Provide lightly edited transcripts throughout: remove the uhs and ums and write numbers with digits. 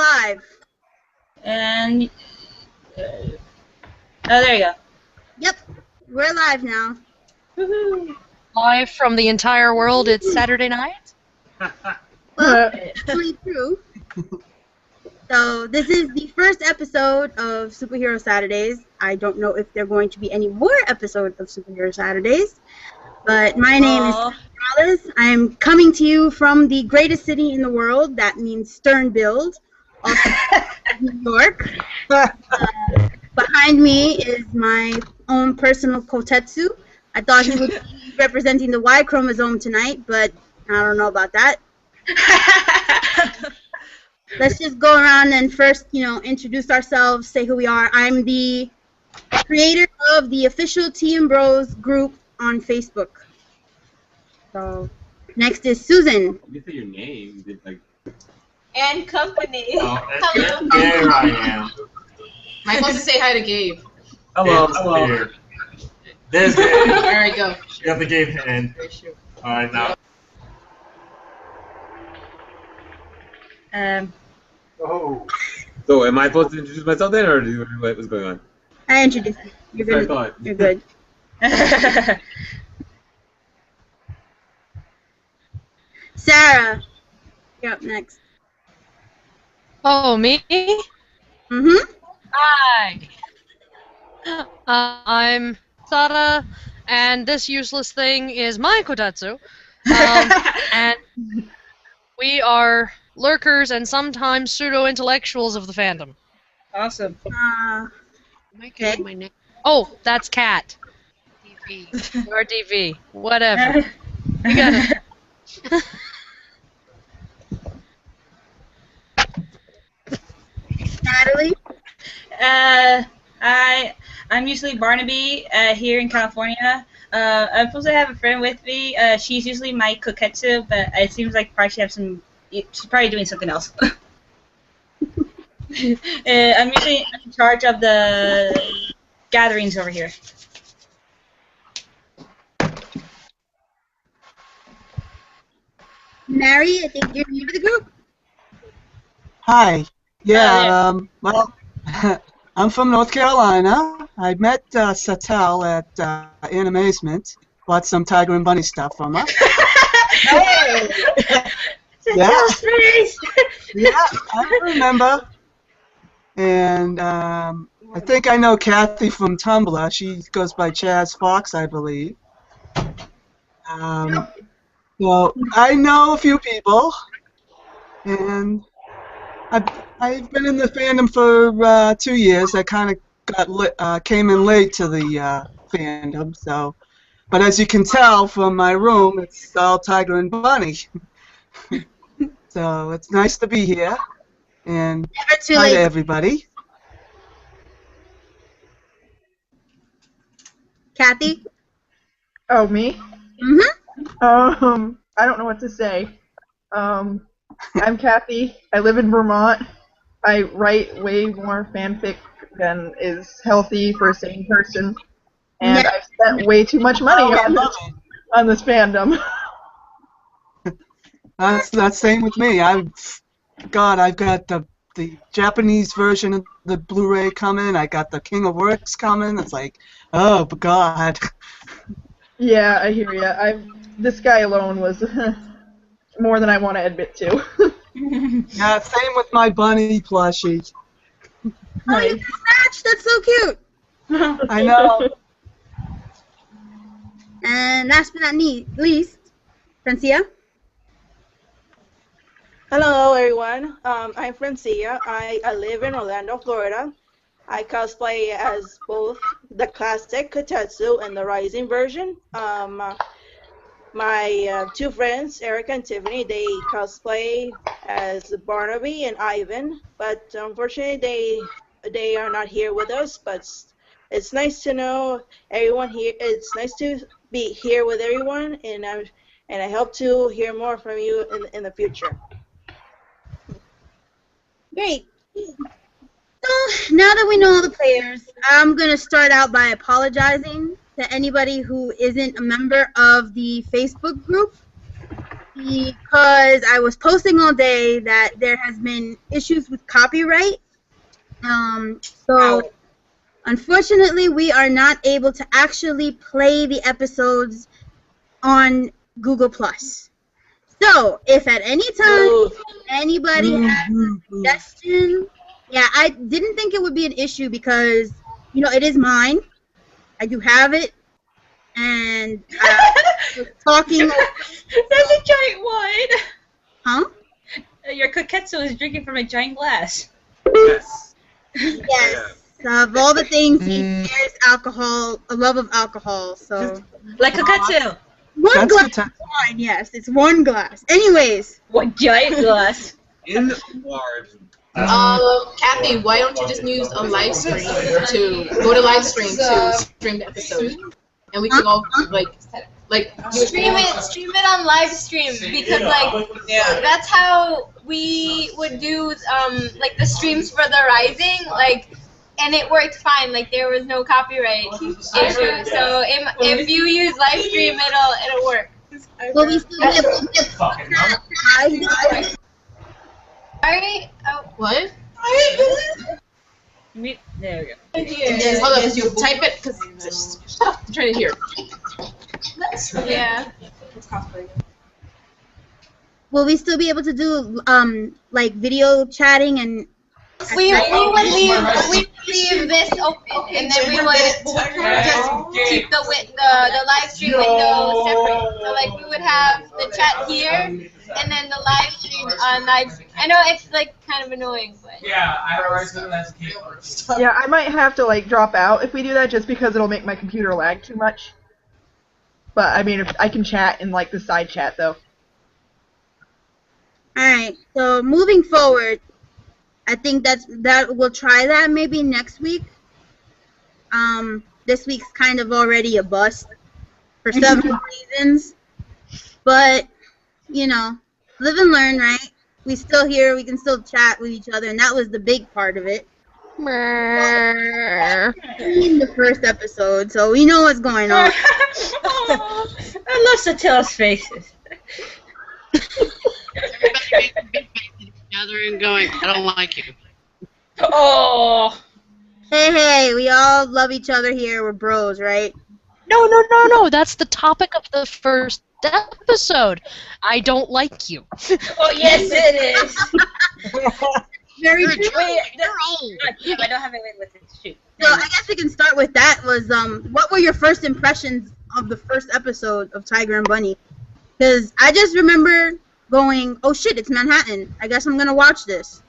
live. And oh, there you go. Yep, we're live now. Woohoo! Live from the entire world, it's Saturday night? Well, actually true. So this is the first episode of Superhero Saturdays. I don't know if there are going to be any more episodes of Superhero Saturdays, but my name is Morales. I am coming to you from the greatest city in the world. That means Sternbild, also New York. Behind me is my own personal Kotetsu. I thought he would be representing the Y chromosome tonight, but I don't know about that. Let's just go around and first, introduce ourselves, say who we are. I'm the creator of the official Team Bros group on Facebook. So, next is Susan. You say your name. And company. Oh, hello. There I am. Am I supposed to say hi to Gabe? Hello. Hello. There's Gabe. All right, go. You got the Gabe hand. All right, now. Oh. So, am I supposed to introduce myself then, or what's going on? I introduced you. You're good. I thought. You're good. Sarah, you're up next. Oh, me? Mm-hmm. Hi. I'm Sada, and this useless thing is my Kotetsu. And we are lurkers and sometimes pseudo-intellectuals of the fandom. Awesome. Okay. My name. Oh, that's Cat. DV. Or DV. Whatever. You got it. Natalie? I'm usually Barnaby here in California. I'm supposed to have a friend with me. She's usually my Koketsu, but it seems like she's probably doing something else. I'm usually in charge of the gatherings over here. Mary, I think you're new to the group. Hi. Yeah, well, I'm from North Carolina. I met Satel at Animazement. Bought some Tiger and Bunny stuff from her. Hey! Yeah. Yeah, I remember. And I think I know Kathy from Tumblr. She goes by Chaz Fox, I believe. So I know a few people, and I've been in the fandom for 2 years. I kind of came in late to the fandom, so. But as you can tell from my room, it's all Tiger and Bunny. So it's nice to be here, and hi to everybody. Kathy? Oh, me? Mm-hmm. I don't know what to say. I'm Kathy. I live in Vermont. I write way more fanfic than is healthy for a sane person, and I've spent way too much money on this fandom. That's same with me. I've got the Japanese version of the Blu-ray coming. I got the King of Works coming. It's like, oh God. Yeah, I hear ya. This guy alone was more than I want to admit to. Yeah, same with my bunny plushie. Oh, you just matched. That's so cute. I know. And last but not least, Francia. Hello, everyone. I'm Francia. I live in Orlando, Florida. I cosplay as both the classic Kotetsu and the Rising version. My two friends, Erica and Tiffany, they cosplay as Barnaby and Ivan, but unfortunately they are not here with us. But it's nice to know everyone here. It's nice to be here with everyone, and I hope to hear more from you in the future. Great. So now that we know all the players, I'm going to start out by apologizing to anybody who isn't a member of the Facebook group. because I was posting all day that there has been issues with copyright. So unfortunately, we are not able to actually play the episodes on Google Plus. So if at any time anybody has a suggestion, yeah, I didn't think it would be an issue because, you know, it is mine. I do have it. And talking. There's a giant one. Huh? Your Koketsu is drinking from a giant glass. Yes. Yes. Of all the things, he shares alcohol, a love of alcohol. So. Like Koketsu. One That's glass the of wine, yes. It's one glass. Anyways. What giant glass? In large. Kathy, why don't you just use a live stream to go to live stream to stream the episode, and we can all like Stream it on live stream because that's how we would do like the streams for the Rising, like, and it worked fine. Like there was no copyright issue. So if you use live stream, it'll work. Well, we still have Sorry. Oh, what? There we go. Hold on, you type it because I'm trying to hear. yeah. Will we still be able to do like video chatting and? We would leave this open, and then we would just keep the live stream window separate. So like we would have the chat here, and then the live stream on live. I know it's like kind of annoying, but. Yeah, I always do that first. Yeah, I might have to like drop out if we do that, just because it'll make my computer lag too much. But I mean, if I can chat in like the side chat though. All right. So moving forward, I think that we'll try that maybe next week. This week's kind of already a bust for several reasons, but you know, live and learn, right? We still here. We can still chat with each other, and that was the big part of it. In the first episode, so we know what's going on. Oh, I love Satila's faces. Everybody making big faces at each other and going, I don't like you. Oh. Hey, we all love each other here. We're bros, right? No. That's the topic of the first episode. I don't like you. Oh, yes, it is. Very You're true. old. I don't have it with it. Shoot. So I guess we can start with that. Was what were your first impressions of the first episode of Tiger and Bunny? Because I just remember going, oh shit, it's Manhattan. I guess I'm gonna watch this.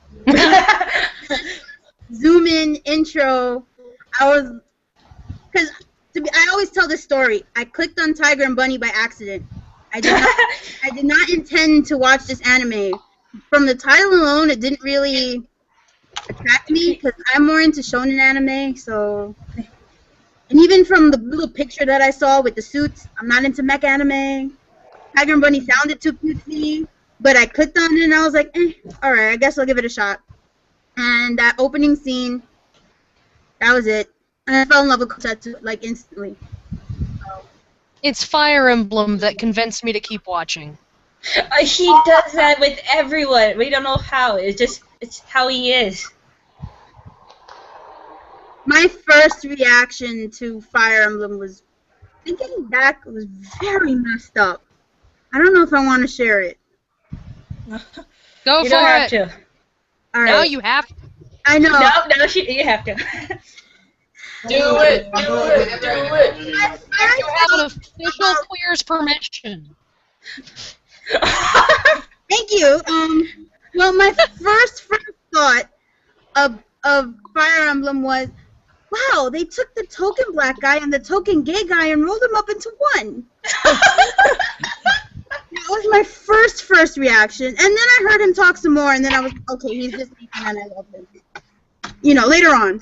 Zoom in, intro. I always tell this story. I clicked on Tiger and Bunny by accident. I did not intend to watch this anime. From the title alone, it didn't really attract me because I'm more into shonen anime. So, and even from the little picture that I saw with the suits, I'm not into mech anime. Tiger and Bunny sounded too cutesy, but I clicked on it and I was like, all right, I guess I'll give it a shot. And that opening scene, that was it. And I fell in love with Kotetsu like instantly. It's Fire Emblem that convinced me to keep watching. He does that with everyone. We don't know how. It's how he is. My first reaction to Fire Emblem was, thinking back, it was very messed up. I don't know if I want to share it. Go You for don't have it. to. All right. No, you have to. I know. No, you have to. Do it. You have an official queer's permission. Thank you. Well, my first thought of Fire Emblem was, wow, they took the token black guy and the token gay guy and rolled them up into one. That was my first reaction, and then I heard him talk some more, and then I was, okay, he's just Ethan and I love him. You know, later on.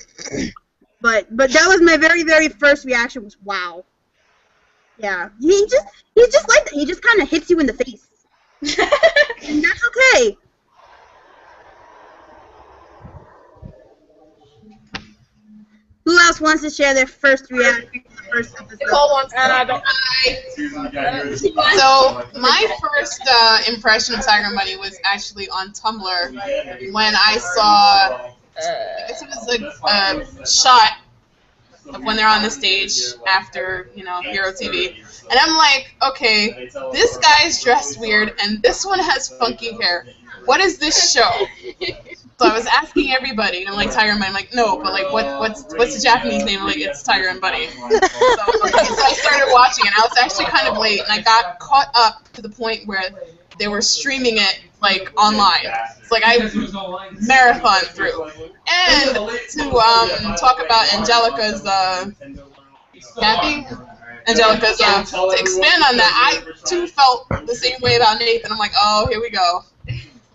But that was my very first reaction was, wow. Yeah, he's just like that. He just kind of hits you in the face. And that's okay. Who else wants to share their first reaction first episode? Nicole wants to So my first impression of Tiger and Bunny was actually on Tumblr when I saw, I guess it was like a shot of when they're on the stage after, Hero TV. And I'm like, okay, this guy's dressed weird and this one has funky hair. What is this show? So I was asking everybody, and I'm like, Tiger and Bunny. I'm like, no, but like, what's the Japanese name? I'm like, it's Tiger and Bunny. So I started watching it. And I was actually kind of late, and I got caught up to the point where they were streaming it like online. It's like I marathon through. And to talk about Angelica's Kathy. Angelica's to expand on that, I too felt the same way about Nathan. I'm like, oh, here we go.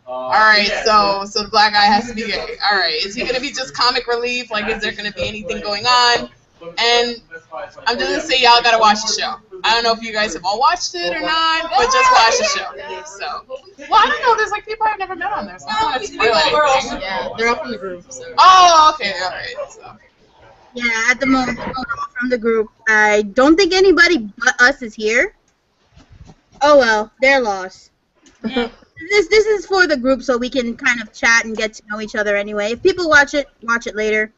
Alright, so the black guy has to be gay. Alright, is he going to be just comic relief? Like, is there going to be anything going on? And I'm just going to say y'all got to watch the show. I don't know if you guys have all watched it or not, but just watch the show. So, well, I don't know. There's like people I've never met on there, so I don't want to spoil anything. Yeah, they're all from the group. So. Oh, okay, alright. So. Yeah, at the moment, we're all from the group. I don't think anybody but us is here. Oh well, their loss. This is for the group, so we can kind of chat and get to know each other anyway. If people watch it later.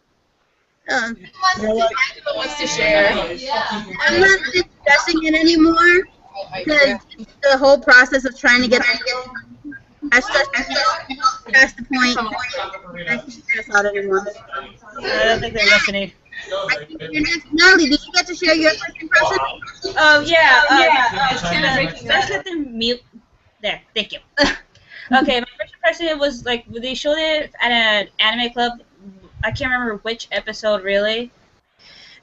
Wants to share. I'm not discussing it anymore because the whole process of trying to get past the point. I can't stress out anymore. I don't think they're listening. Natalie, did you get to share your first impression? Oh yeah. Let's let them mute. There, thank you. Okay, my first impression was like they showed it at an anime club. I can't remember which episode really.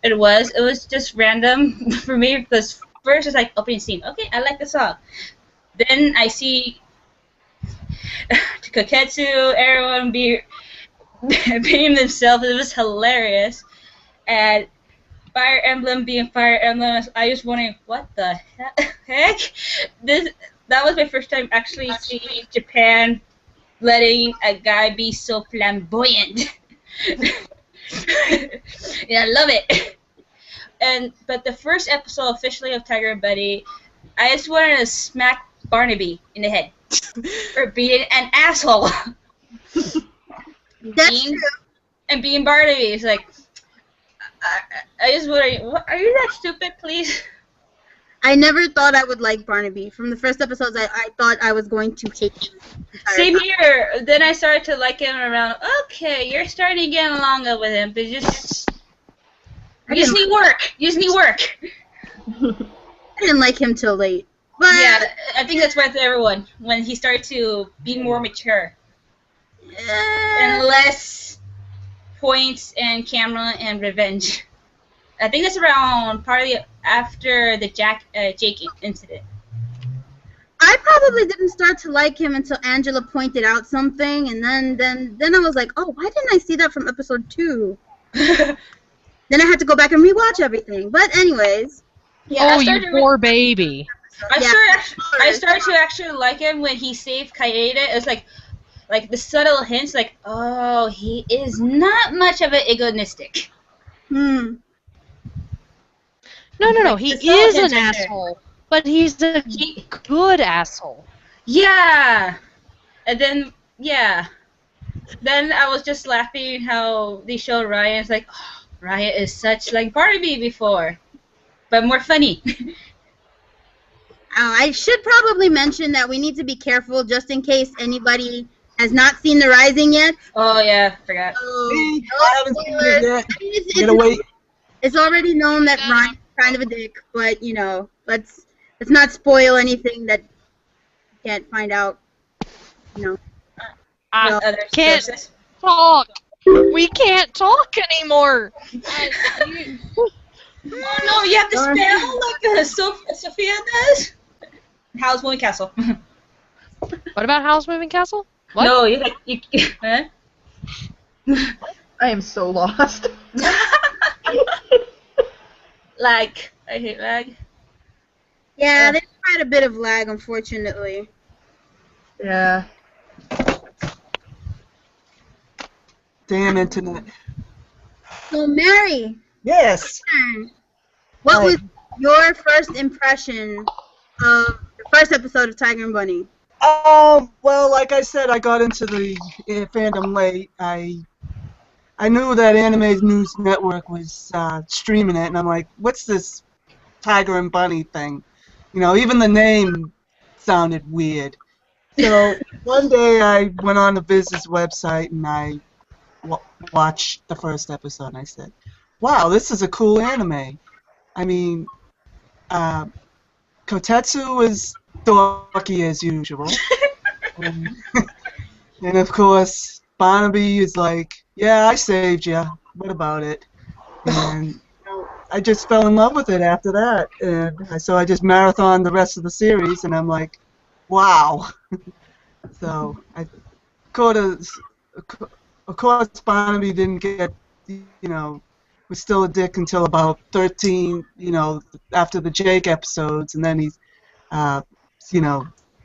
It was just random for me because first it's like opening scene. Okay, I like the song. Then I see Koketsu, everyone being themselves. It was hilarious. And Fire Emblem being Fire Emblem, I was wondering what the heck. That was my first time actually seeing Japan letting a guy be so flamboyant. Yeah, I love it. But the first episode officially of Tiger and Bunny, I just wanted to smack Barnaby in the head for being an asshole. That's true. And being Barnaby is like, I just wondering, are you that stupid, please? I never thought I would like Barnaby. From the first episodes, I thought I was going to hate him. Same here. Then I started to like him around, okay, you're starting to get along with him, but you just need work. You just need work. I didn't like him till late. But yeah, I think that's with everyone, when he started to be more mature. And less points and camera and revenge. I think that's around partly after the Jake incident. I probably didn't start to like him until Angela pointed out something, and then I was like, oh, why didn't I see that from episode 2? Then I had to go back and rewatch everything. But anyways. Yeah, you poor baby. I started to actually like him when he saved Kaede. It's like the subtle hints, like, oh, he is not much of an egoistic. No. He is an asshole, but he's a good asshole. Yeah. And then, yeah. Then I was just laughing how they showed Ryan. It's like, oh, Ryan is such like Barnaby before, but more funny. I should probably mention that we need to be careful just in case anybody has not seen The Rising yet. Oh, yeah, forgot. I haven't seen it yet. Gotta wait. It's already known that Ryan's kind of a dick, but, let's not spoil anything that you can't find out, Can't talk. We can't talk anymore. Oh, no, you have to spell like Sophia does? Howl's Moving Castle. What about Howl's Moving Castle? What? No, huh? I am so lost. Lag. I hate lag. Yeah, there's quite a bit of lag, unfortunately. Yeah. Damn internet. So, Mary. Yes. What was your first impression of the first episode of Tiger and Bunny? Well, like I said, I got into the fandom late. I knew that Anime News Network was streaming it, and I'm like, what's this Tiger and Bunny thing? You know, even the name sounded weird. So one day I went on the Viz's website and I watched the first episode, and I said, wow, this is a cool anime. I mean, Kotetsu is dorky as usual. And of course, Barnaby is like, yeah, I saved you. What about it? And I just fell in love with it after that. And so I just marathoned the rest of the series, and I'm like, wow. So of course, Barnaby didn't get, was still a dick until about 13, after the Jake episodes, and then he,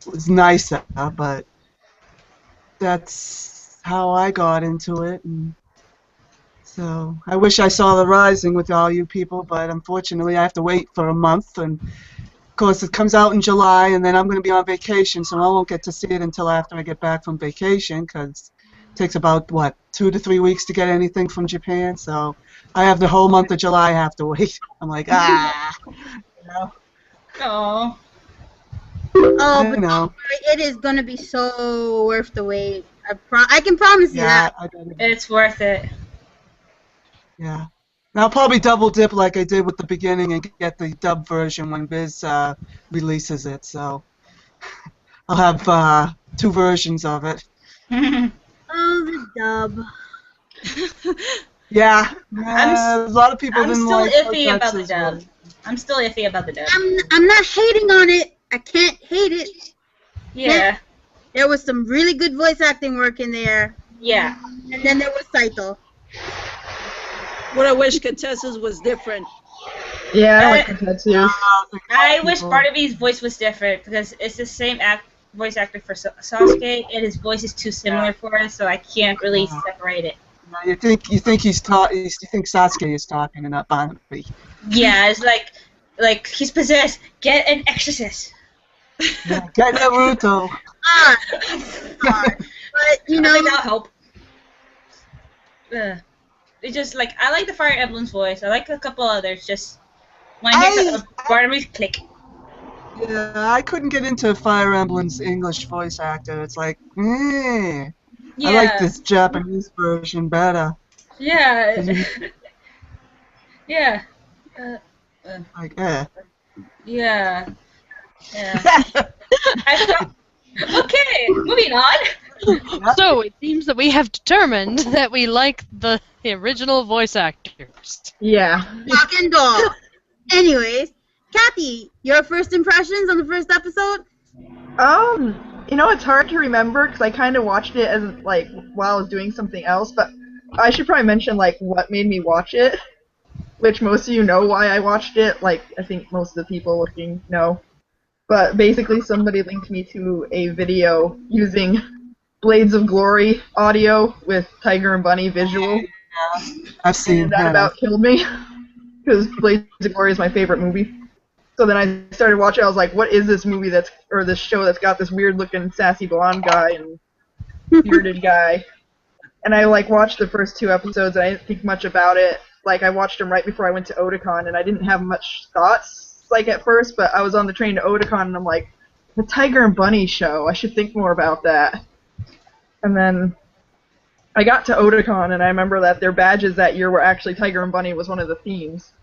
was nicer, but that's how I got into it. And so I wish I saw The Rising with all you people, but unfortunately I have to wait for a month, and of course it comes out in July, and then I'm going to be on vacation, so I won't get to see it until after I get back from vacation, because it takes about, 2 to 3 weeks to get anything from Japan, so I have the whole month of July I have to wait. I'm like, Oh. Oh, but it is going to be so worth the wait. I can promise you that. It's worth it. Yeah. And I'll probably double dip like I did with the beginning and get the dub version when Viz releases it. So I'll have 2 versions of it. Oh, the dub. Yeah. A lot of people didn't like I'm still iffy about the dub. I'm still iffy about the dub. I'm not hating on it. I can't hate it. Yeah. There was some really good voice acting work in there. Yeah. And then there was Saito. What I wish Kotetsu's was different. Yeah, I like Kotetsu. I wish Barnaby's voice was different because it's the same voice actor for Sasuke, and his voice is too similar for us, so I can't really separate it. You think Sasuke is talking and not Barnaby? Yeah, it's like he's possessed. Get an exorcist. Yeah, get Naruto. But you know, I think that'll help. It's just like I like the Fire Emblem's voice. I like a couple others. Just when I hear Barnaby's click. Yeah, I couldn't get into Fire Emblem's English voice actor. It's like, yeah. I like this Japanese version better. Yeah. Yeah. Like, Yeah. Okay, moving on. So it seems that we have determined that we like the original voice actors. Yeah. Rock and doll. Anyways, Kathy, your first impressions on the first episode? It's hard to remember because I kind of watched it as while I was doing something else, but I should probably mention what made me watch it, which most of you know why I watched it. I think most of the people looking know. But basically somebody linked me to a video using Blades of Glory audio with Tiger and Bunny visual. I've seen and that. About killed me because Blades of Glory is my favorite movie. So then I started watching. I was like, "What is this movie or this show that's got this weird-looking sassy blonde guy and bearded guy?" And I watched the first 2 episodes. And I didn't think much about it. I watched them right before I went to Otakon, and I didn't have much thoughts at first. But I was on the train to Otakon, and I'm like, "The Tiger and Bunny show. I should think more about that." And then I got to Otakon, and I remember that their badges that year were actually Tiger and Bunny was one of the themes.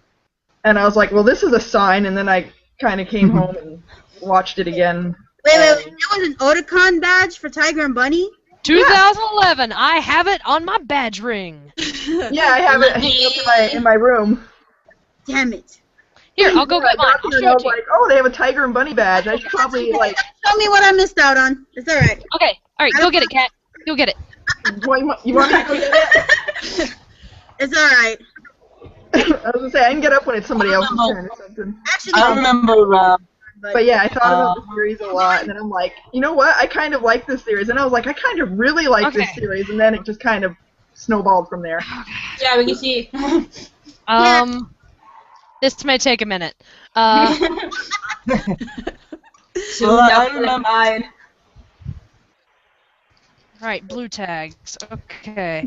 And I was like, well, this is a sign, and then I kind of came home and watched it again. Wait, there was an Otakon badge for Tiger and Bunny? 2011, yeah. I have it on my badge ring. Yeah, I have it hanging up in my room. Damn it. Here, I'll go get mine. I'll show I was like, oh, they have a Tiger and Bunny badge. I should probably, Show me what I missed out on. It's alright. Okay, alright, go get it, Kat. Go get it. You want me to go get it? It's alright. I was gonna say I can get up when it's somebody else's turn or something. Actually, I remember. But yeah, I thought about the series a lot, and then I'm like, you know what? I kind of like this series, and I was like, I kind of really like this series, and then it just kind of snowballed from there. Yeah, we can see. This may take a minute. Well, I remember mine. Right, blue tags. Okay.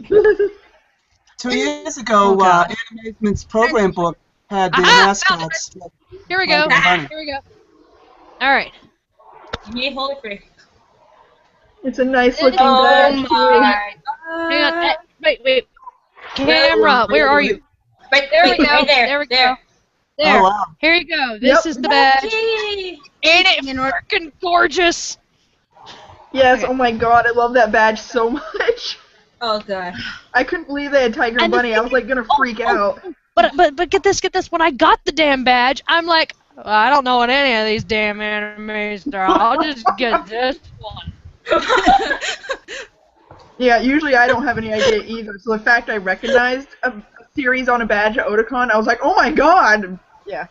2 years ago, God. Animatement's program book had their Aha! mascots. Here we go. Like money. Here we go. All right. Me hold it free. It's a nice looking Oh badge. my. Hang on. Wait. Camera, where are you? Right There we go. Right there. There we there. go. There. Oh, wow. Here you go. This is the badge. Ain't it freaking gorgeous? Yes, oh my god, I love that badge so much. Oh god. I couldn't believe they had Tiger And the Bunny. I was like gonna freak out. But get this. When I got the damn badge, I'm like, well, I don't know what any of these damn animes are. I'll just get this one. Yeah, usually I don't have any idea either. So the fact I recognized a series on a badge at Otakon, I was like, oh my god. Yeah.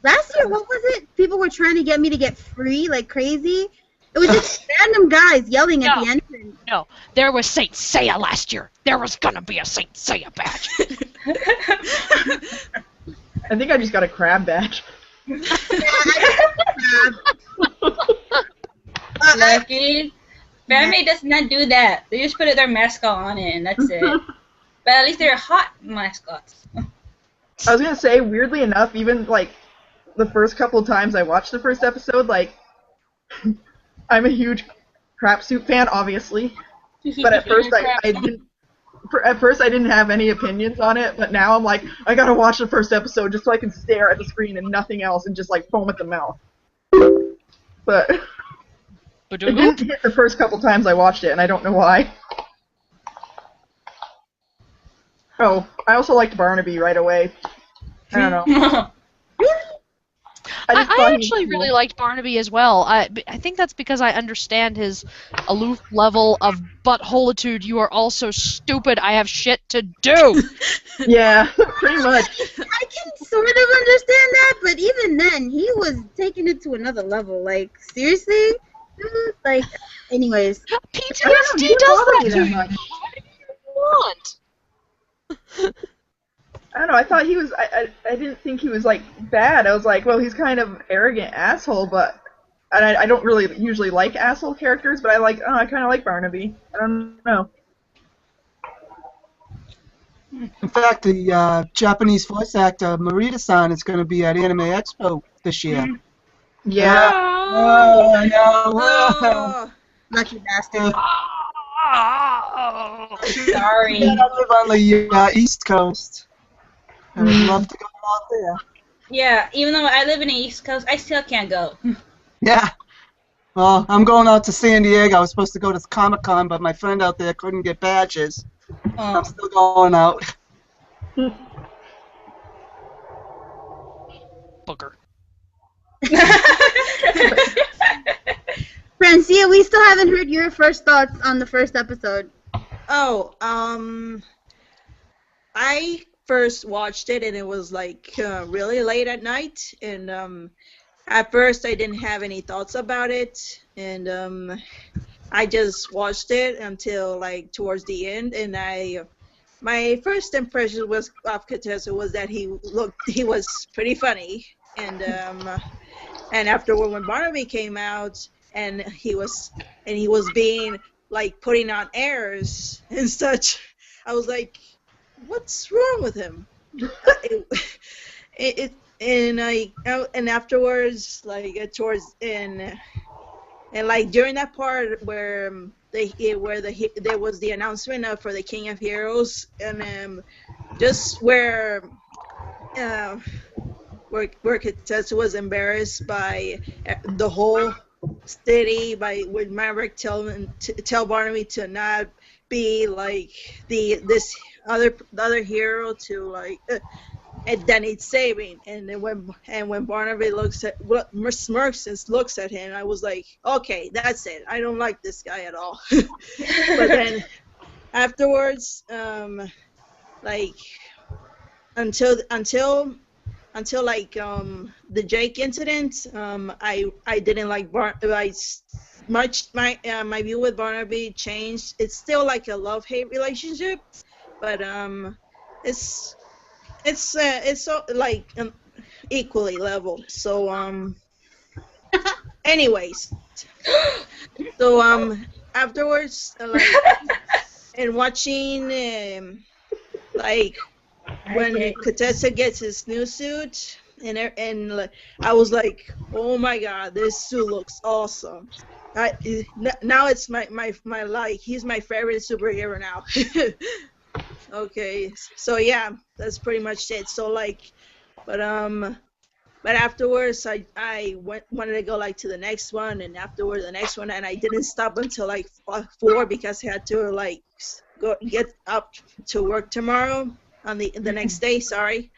Last year, what was it? People were trying to get me to get free like crazy. It was just random guys yelling at the entrance. No, there was Saint Seiya last year. There was gonna be a Saint Seiya badge. I think I just got a crab badge. Lucky. Anime does not do that. They just put their mascot on it and that's it. But at least they're hot mascots. I was gonna say, weirdly enough, even like the first couple times I watched the first episode, like I'm a huge crap suit fan, obviously. But at first I didn't. At first I didn't have any opinions on it, but now I'm like, I gotta watch the first episode just so I can stare at the screen and nothing else and just like foam at the mouth. But it didn't hit the first couple times I watched it, and I don't know why. Oh, I also liked Barnaby right away. I don't know. I actually really liked Barnaby as well. I think that's because I understand his aloof level of buttholitude. You are all so stupid, I have shit to do. Yeah, pretty much. I can sort of understand that, but even then, he was taking it to another level. Like, seriously? Like, anyways. PTSD does that to you. What do you want? I don't know, I thought he was, I didn't think he was, like, bad. I was like, well, he's kind of arrogant asshole, but I don't really usually like asshole characters, but I kind of like Barnaby. I don't know. In fact, the Japanese voice actor Marita-san is going to be at Anime Expo this year. Yeah. Oh, I know. Oh, lucky bastard. Sorry. I live on the East Coast. I would love to go out there. Yeah, even though I live in the East Coast, I still can't go. Yeah. Well, I'm going out to San Diego. I was supposed to go to Comic-Con, but my friend out there couldn't get badges. I'm still going out. Booker. Francia, we still haven't heard your first thoughts on the first episode. Oh, I first watched it and it was like really late at night, and at first I didn't have any thoughts about it, and I just watched it until like towards the end, and my first impression was of Katetsu was that he was pretty funny, and afterward when Barnaby came out and he was being like putting on airs and such, I was like, what's wrong with him? And afterwards, like towards and like during that part where there was the announcement for the King of Heroes, and just where Katetsu was embarrassed by the whole city with Maverick tell Barnaby to not be like this other hero to like and then it's saving, and then when Barnaby smirks and looks at him, I was like, okay, that's it. I don't like this guy at all. But then afterwards, like until like the Jake incident, I didn't like my view with Barnaby changed. It's still like a love-hate relationship, but it's so like equally leveled. So anyways, so afterwards, like and watching like when Kotetsu gets his new suit and like, I was like, oh my god, this suit looks awesome. Now it's my like he's my favorite superhero now. Okay, so yeah, that's pretty much it. So like, but afterwards I wanted to go like to the next one, and afterward the next one, and I didn't stop until like 4 because I had to like go get up to work tomorrow on the next day. Sorry,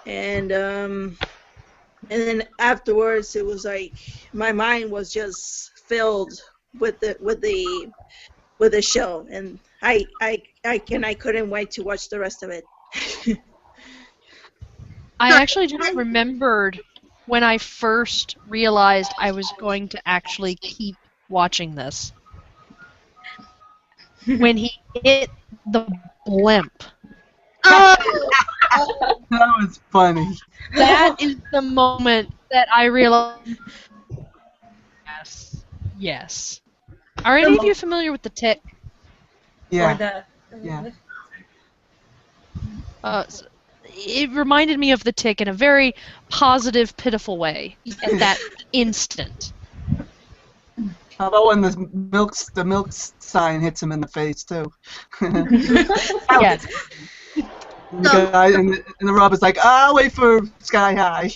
and then afterwards it was like my mind was just filled with the show, and I couldn't wait to watch the rest of it. I actually just remembered when I first realized I was going to actually keep watching this. When he hit the blimp. Oh! That was funny. That is the moment that I realized. Yes. Yes. Are any of you familiar with the Tick? Yeah. Or the, Yeah. It reminded me of the Tick in a very positive, pitiful way at that instant. How about when the milk sign hits him in the face too? Yes. And the guy and the robber's like, I'll wait for Sky High.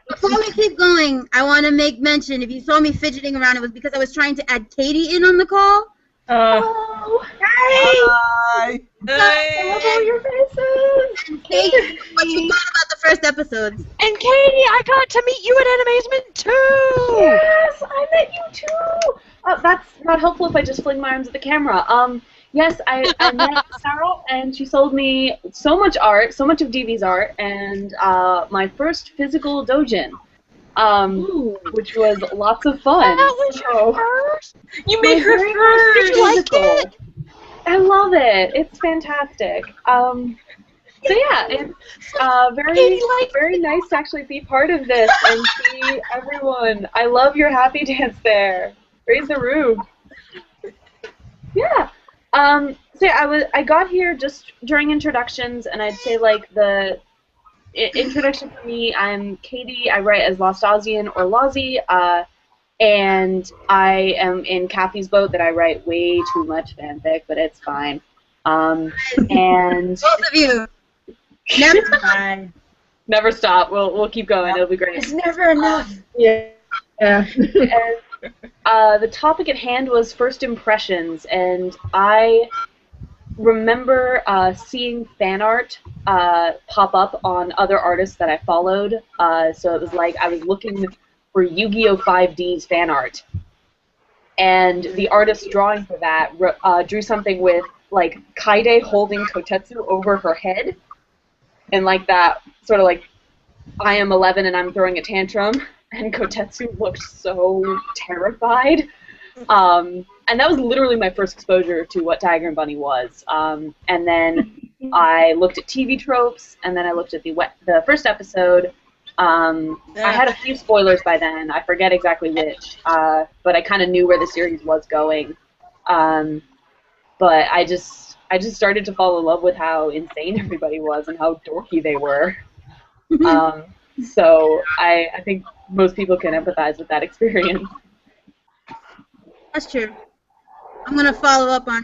Before we keep going, I want to make mention, if you saw me fidgeting around, it was because I was trying to add Katie in on the call. Oh. Hi! I love all your faces. And Katie, what you thought about the first episodes? And Katie, I got to meet you at Animazement too! Yes, I met you too! That's not helpful if I just fling my arms at the camera. Yes, I met Sarah, and she sold me so much art, so much of DV's art, and my first physical doujin, which was lots of fun. That was your first? You made her first! Did you like it? I love it. It's fantastic. So yeah, it's very nice to actually be part of this and see everyone. I love your happy dance there. Raise the roof. Yeah. So yeah, I got here just during introductions, and I'd say like the introduction for me, I'm Katie. I write as Lostazian or Lozzie, and I am in Kathy's boat that I write way too much fanfic, but it's fine. And Both of you. Never mind. Never stop. We'll keep going. It'll be great. It's never enough. Yeah. Yeah. And the topic at hand was first impressions, and I remember seeing fan art pop up on other artists that I followed. So it was like I was looking for Yu-Gi-Oh! 5D's fan art, and the artist drawing for that drew something with like Kaide holding Kotetsu over her head, and like that sort of like I am 11 and I'm throwing a tantrum. And Kotetsu looked so terrified. And that was literally my first exposure to what Tiger and Bunny was. And then I looked at TV tropes, and then I looked at the first episode. I had a few spoilers by then. I forget exactly which, but I kind of knew where the series was going. But I just started to fall in love with how insane everybody was and how dorky they were. So I think most people can empathize with that experience. That's true. I'm going to follow up on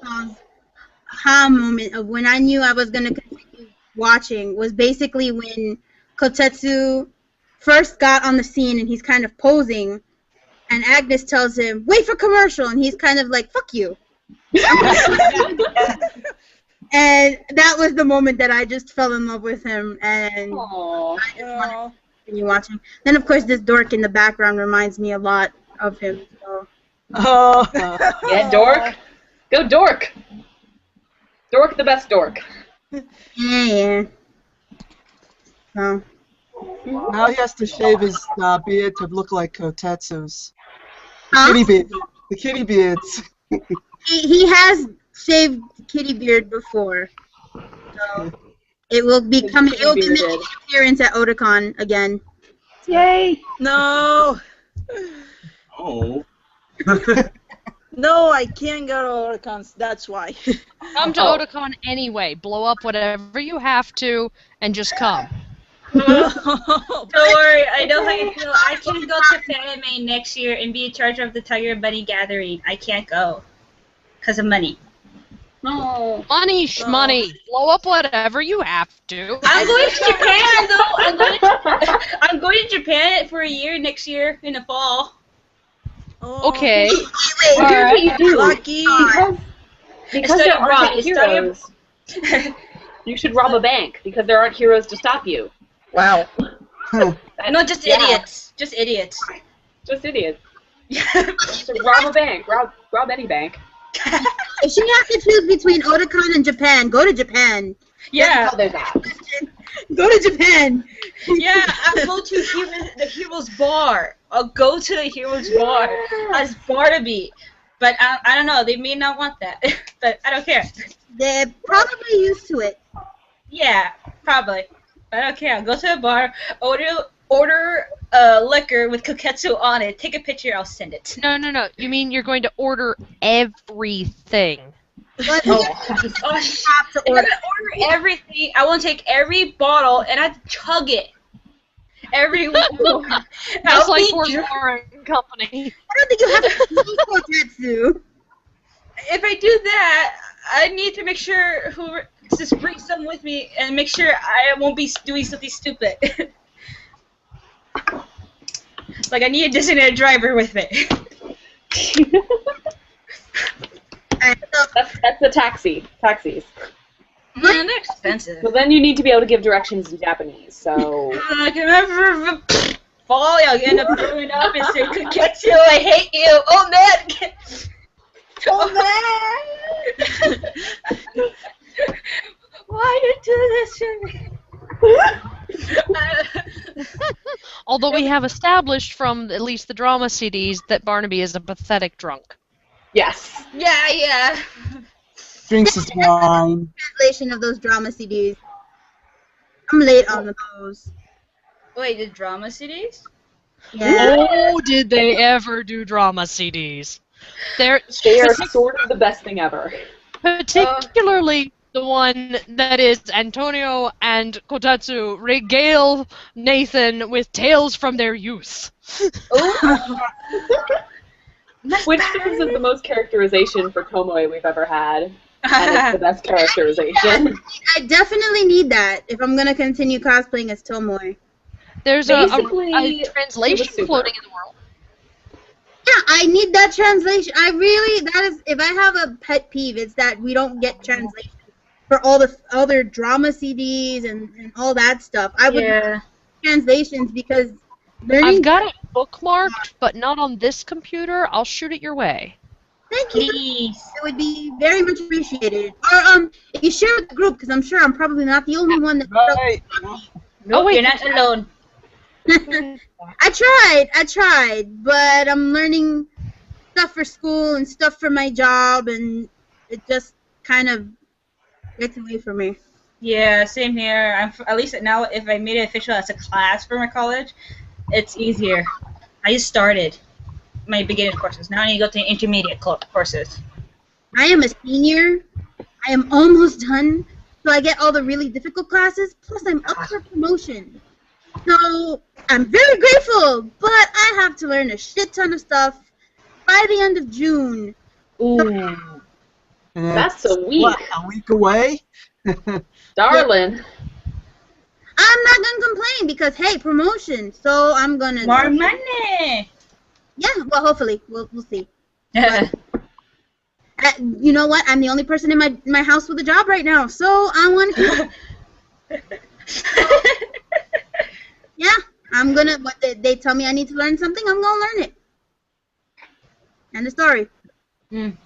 Paul's aha moment of when I knew I was going to continue watching was basically when Kotetsu first got on the scene and he's kind of posing, and Agnes tells him, wait for commercial, and he's kind of like, fuck you. And that was the moment that I just fell in love with him, and I just wanted to continue watching. Then, of course, this dork in the background reminds me a lot of him. So. Oh. Yeah, dork. Go dork. Dork the best dork. Yeah. So. Now he has to shave his beard to look like Kotetsu's. Huh? Kitty beard. The kitty beards. He has shaved kitty beard before. So it will be coming. It will be making an appearance at Otakon again. Yay! No. Oh. No, I can't go to Otakon. That's why. Come to Otakon anyway. Blow up whatever you have to, and just come. Don't worry, I know how you feel. I can't go to Fanime next year and be in charge of the Tiger Bunny gathering. I can't go. Because of money. No. Money, shmoney. Blow up whatever you have to. I'm going to Japan, though. I'm going to Japan for a year next year in the fall. Okay. Wait, Here's what you do. Lucky. Because there aren't heroes. You should rob a bank because there aren't heroes to stop you. Wow. No, just idiots. Just idiots. Just idiots. So rob a bank. Rob any bank. If you have to choose between Otakon and Japan, go to Japan. Yeah. Oh, there's that. Go to Japan. Yeah, I'll go to the Heroes Bar. I'll go to the Heroes Bar as Barnaby. But I don't know, they may not want that. But I don't care. They're probably used to it. Yeah, probably. I don't care. I'll go to the bar, order liquor with koketsu on it, take a picture, I'll send it. No. You mean you're going to order everything? But I'm gonna order everything. I want to take every bottle and I chug it. Every one. Just like for foreign company. I don't think you have to use koketsu. If I do that, I need to make sure just bring some with me and make sure I won't be doing something stupid. Like I need a designated driver with me. That's the taxis. Man, they're expensive. So then you need to be able to give directions in Japanese. So. I can never fall. I'll end up throwing up and say, "Koketsu, I hate you." Oh man. Oh man. Why you do this to me? Although we have established from at least the drama CDs that Barnaby is a pathetic drunk. Yes. Yeah. Drinks his wine. Translation of those drama CDs. I'm late on those. Wait, the drama CDs? Yeah. Oh, did they ever do drama CDs? They are sort of the best thing ever. Particularly the one that is Antonio and Kotatsu regale Nathan with tales from their youth. Which serves as the most characterization for Tomoe we've ever had. And it's the best characterization. I definitely need that if I'm going to continue cosplaying as Tomoe. There's a translation floating in the world. Yeah, I need that translation. That is, if I have a pet peeve, it's that we don't get translation for all their drama CDs and all that stuff. I would need translations because learning. I've got it bookmarked, but not on this computer. I'll shoot it your way. Thank you. Please. It would be very much appreciated. Or if you share with the group, because I'm sure I'm probably not the only one that. Right. No, wait, you're not alone. I tried, but I'm learning stuff for school and stuff for my job, and it just kind of gets away from me. Yeah, same here. At least now, if I made it official as a class for my college, it's easier. I just started my beginner courses. Now I need to go to intermediate courses. I am a senior. I am almost done, so I get all the really difficult classes, plus I'm up for promotion. So I'm very grateful, but I have to learn a shit ton of stuff by the end of June. Ooh. That's a week. What, a week away? Darling. I'm not going to complain because, hey, promotion. So I'm going to... More money! Yeah, well, hopefully. We'll see. But, you know what? I'm the only person in my house with a job right now, so I want to... Yeah, I'm going to... They tell me I need to learn something, I'm going to learn it. End of story. The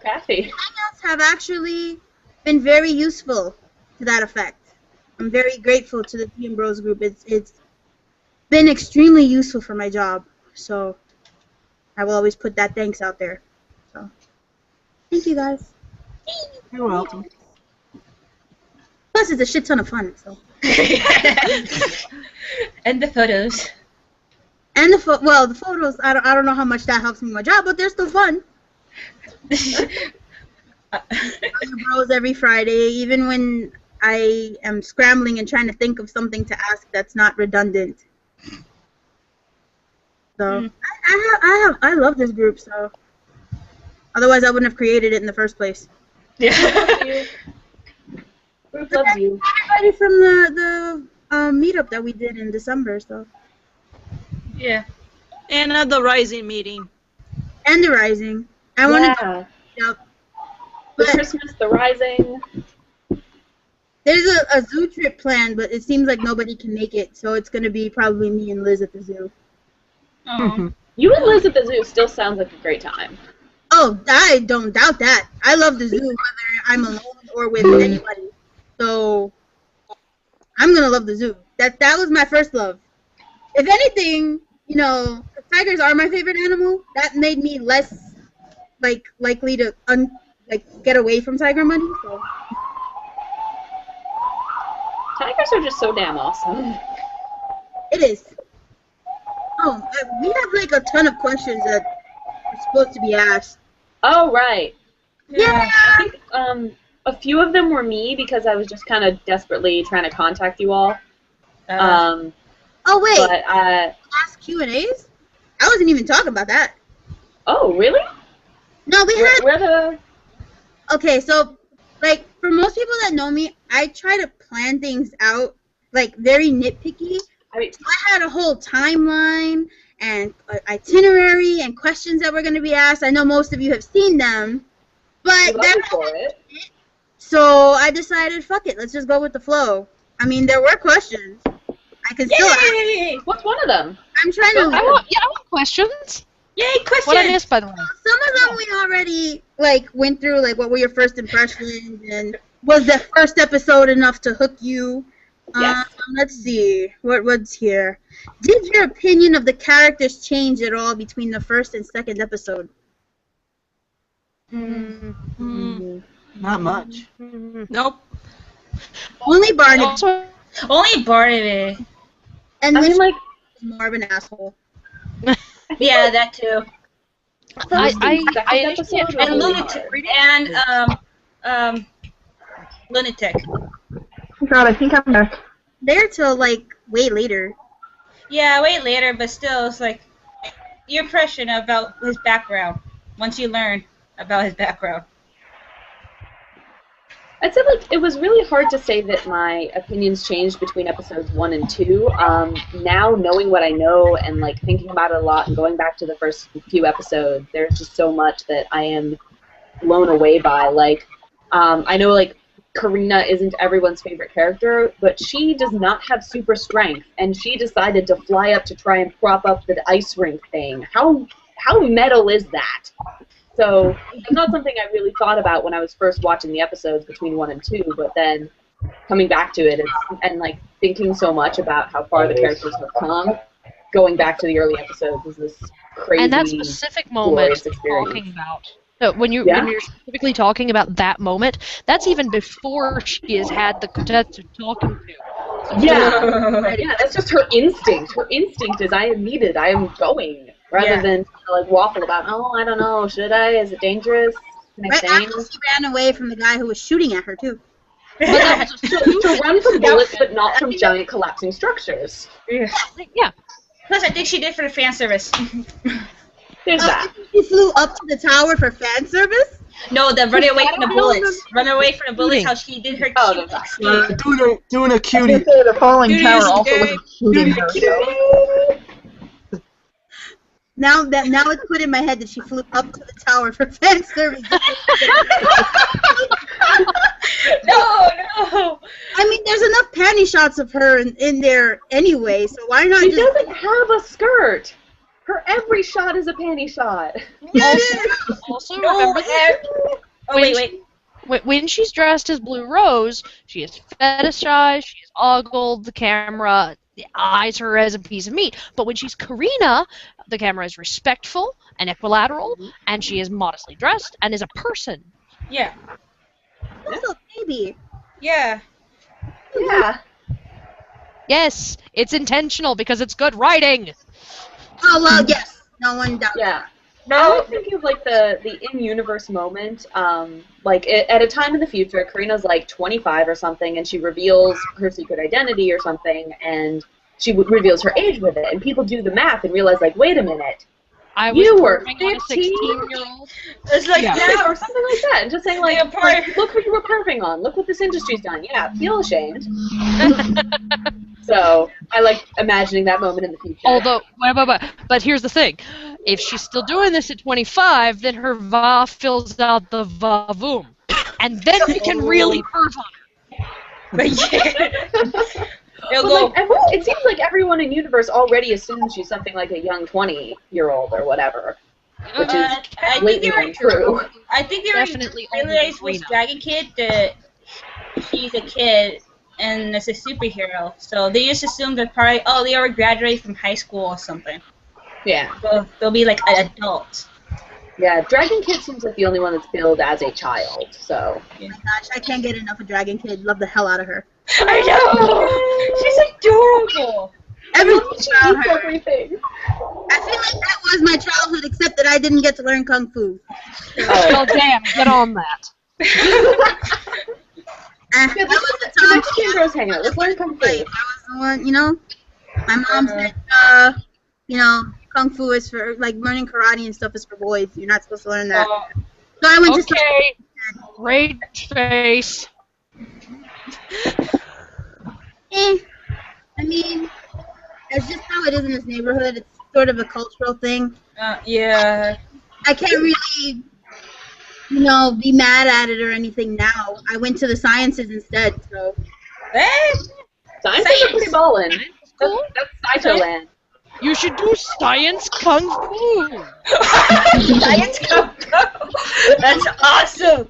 Kathy. hangouts have actually been very useful to that effect. I'm very grateful to the PM Bros group. It's been extremely useful for my job, so I will always put that thanks out there. So, thank you guys. You're welcome. Plus, it's a shit ton of fun. So. And the photos. And the photos. I don't know how much that helps me in my job, but they're still fun. Bros every Friday, even when I am scrambling and trying to think of something to ask that's not redundant. So I love this group. So otherwise, I wouldn't have created it in the first place. Yeah. Group loves you. Everybody from the meetup that we did in December. So. Yeah. And at the Rising meeting. And the Rising. I want to. Yep. The Christmas, the Rising. There's a zoo trip planned, but it seems like nobody can make it, so it's going to be probably me and Liz at the zoo. Oh. You and Liz at the zoo still sounds like a great time. Oh, I don't doubt that. I love the zoo, whether I'm alone or with anybody. So, I'm going to love the zoo. That was my first love. If anything, tigers are my favorite animal. That made me less, likely to, get away from tiger money, so... Tigers are just so damn awesome. It is. Oh, we have a ton of questions that are supposed to be asked. Oh, right. Yeah. I think a few of them were me because I was just kind of desperately trying to contact you all. Oh wait. But ask Q&As? I wasn't even talking about that. Oh, really? No, we had. Where the? Okay, so for most people that know me, I try to plan things out very nitpicky. So I had a whole timeline and itinerary and questions that were going to be asked. I know most of you have seen them, but so I decided, fuck it, let's just go with the flow. I mean, there were questions. I can still ask. What's one of them? I'm trying to. I want questions. Yay, questions! What I missed, by the way. Some of them we already went through, what were your first impressions, and was the first episode enough to hook you? Yes. Let's see, what's here? Did your opinion of the characters change at all between the first and second episode? Not much. Nope. Only Barnaby. Only Barnaby. And I mean, more of an asshole. Yeah, that too. I And lunatic and lunatic. God, I think I'm back. There till way later. Yeah, way later, but still, it's your impression about his background. Once you learn about his background. I'd say it was really hard to say that my opinions changed between episodes 1 and 2. Now knowing what I know and thinking about it a lot and going back to the first few episodes, there's just so much that I am blown away by. I know Karina isn't everyone's favorite character, but she does not have super strength, and she decided to fly up to try and prop up the ice rink thing. How metal is that? So it's not something I really thought about when I was first watching the episodes between 1 and 2, but then coming back to it and thinking so much about how far the characters have come, going back to the early episodes is this crazy, and that specific moment you're talking about. No, when you're specifically talking about that moment, that's even before she has had the Kotetsu talking to. Yeah, that's just her instinct. Her instinct is, I am needed, I am going. Rather than waffle about, I don't know, should I? Is it dangerous? Can I stay? She ran away from the guy who was shooting at her, too. To run from bullets, but not from giant collapsing structures. Yeah. Plus, I think she did for the fan service. There's that. She flew up to the tower for fan service? No, the running away from the bullets. Running away from the bullets, how she did her cute Doing a cutie. I was gonna say the falling tower also was shooting her. So. Now it's put in my head that she flew up to the tower for fan service. No. I mean, there's enough panty shots of her in there anyway, so why not She doesn't have a skirt. Her every shot is a panty shot. Also remember that when she's dressed as Blue Rose, she is fetishized, she is ogled, the camera eyes her as a piece of meat. But when she's Karina, the camera is respectful and equilateral, and she is modestly dressed and is a person. Yeah. Also, baby. Yeah. Yeah. Yes, it's intentional because it's good writing. Oh well, yes. No one doubts. Yeah. I was thinking of like the in-universe moment, at a time in the future, Karina's like 25 or something, and she reveals her secret identity or something, and she reveals her age with it, and people do the math and realize like, wait a minute, you were 15. It's like, yeah, or something like that, and just saying like look what you were perving on, look what this industry's done. Yeah, feel ashamed. So I like imagining that moment in the future. Although, but here's the thing: if she's still doing this at 25, then her va fills out the va-voom, and then we can really perv on her. It seems like everyone in universe already assumes she's something like a young 20-year-old or whatever, which is blatantly untrue. I think they definitely realized with Dragon Kid that she's a kid and it's a superhero, so they just assume that probably they already graduated from high school or something. Yeah. So they'll be like an adult. Yeah, Dragon Kid seems like the only one that's billed as a child, so. Oh my gosh, I can't get enough of Dragon Kid. Love the hell out of her. I know! She's adorable! Everything about her. Everything. I feel like that was my childhood, except that I didn't get to learn Kung Fu. Oh, damn, get on that. Yeah, the next two girls hang out. Let's learn Kung Fu. I was the one, my mom said, Kung Fu is for, like, learning karate and stuff is for boys. You're not supposed to learn that. So I went to great face. I mean, it's just how it is in this neighborhood. It's sort of a cultural thing. Yeah. I can't really, be mad at it or anything now. I went to the sciences instead, so. Sciences are pretty ballin'. That's Saito land. You should do science kung fu. Science kung fu. That's awesome.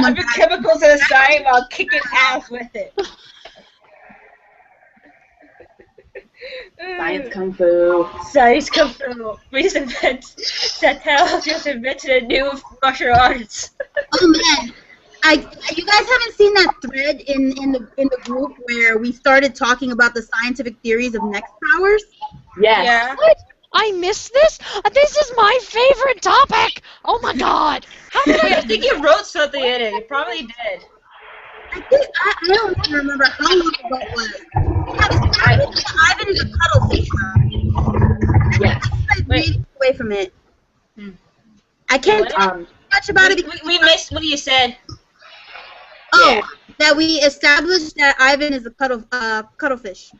I put chemicals in a side while kicking ass with it. Science kung fu. Science kung fu. We just Satel just invented a new martial arts. Oh man. You guys haven't seen that thread in the group where we started talking about the scientific theories of next powers? Yes. Yeah. What? I missed this? This is my favorite topic! Oh my god! How did I think you wrote something in it. You probably did. I don't even remember how long ago it was. Ivan is a cuttlefish now. Yes. I'm reading away from it. I can't talk much about it. We missed what you said. Oh, yeah. That we established that Ivan is a cuttlefish.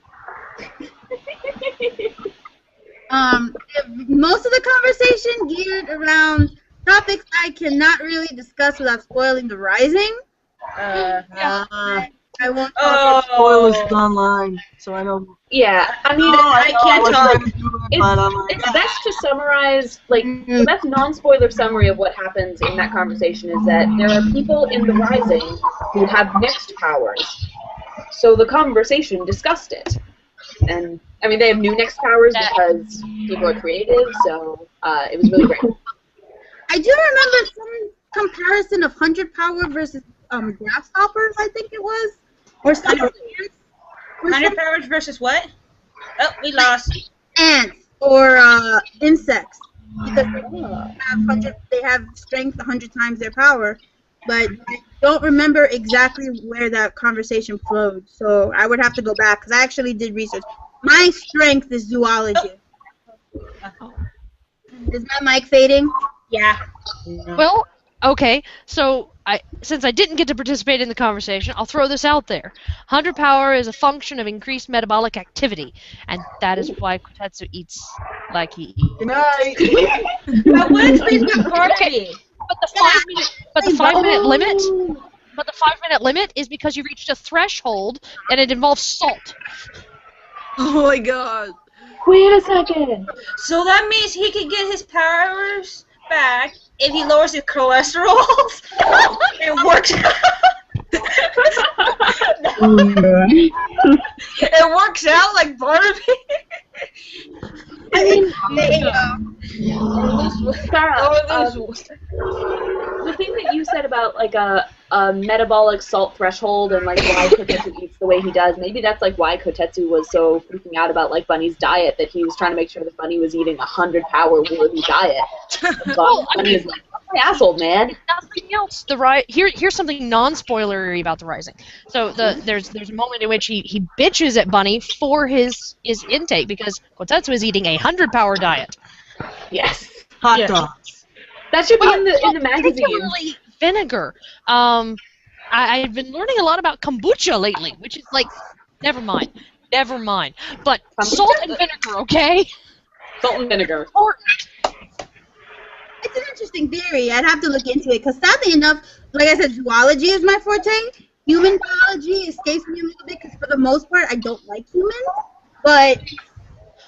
Most of the conversation geared around topics I cannot really discuss without spoiling the Rising. I won't talk about spoilers online, so I don't. Yeah, I mean, I can't talk. It's best to summarize, like, the best non-spoiler summary of what happens in that conversation is that there are people in the Rising who have next powers. So the conversation discussed it. And, I mean, they have new next powers because people are creative, so it was really great. I do remember some comparison of 100 power versus grasshoppers, I think it was. Or something. 100 powers versus what? Oh, we lost. Ants or insects. Because they have strength 100 times their power. But I don't remember exactly where that conversation flowed. So I would have to go back because I actually did research. My strength is zoology. Is my mic fading? Yeah. Well, okay, so since I didn't get to participate in the conversation, I'll throw this out there. 100 power is a function of increased metabolic activity, and that is why Kotetsu eats like he eats. Good night. But what explains my party? But the 5-minute limit is because you reached a threshold, and it involves salt. Oh my god. Wait a second. So that means he can get his powers back if he lowers his cholesterol. It works. It works out like Barnaby. I mean, Sarah, the thing that you said about like metabolic salt threshold and like why Kotetsu eats the way he does. Maybe that's like why Kotetsu was so freaking out about like Bunny's diet, that he was trying to make sure that Bunny was eating 100 power worthy diet. Bunny is like, oh, my asshole, man. Nothing else. Here's something non-spoilery about the Rising. So there's a moment in which he bitches at Bunny for his intake because Kotetsu is eating 100 power diet. Yes. Hot dogs. That should be in the magazine. Particularly vinegar. I've been learning a lot about kombucha lately, which is like, never mind. But salt and vinegar, okay? Salt and vinegar. It's an interesting theory. I'd have to look into it because sadly enough, like I said, zoology is my forte. Human biology escapes me a little bit because for the most part I don't like humans. But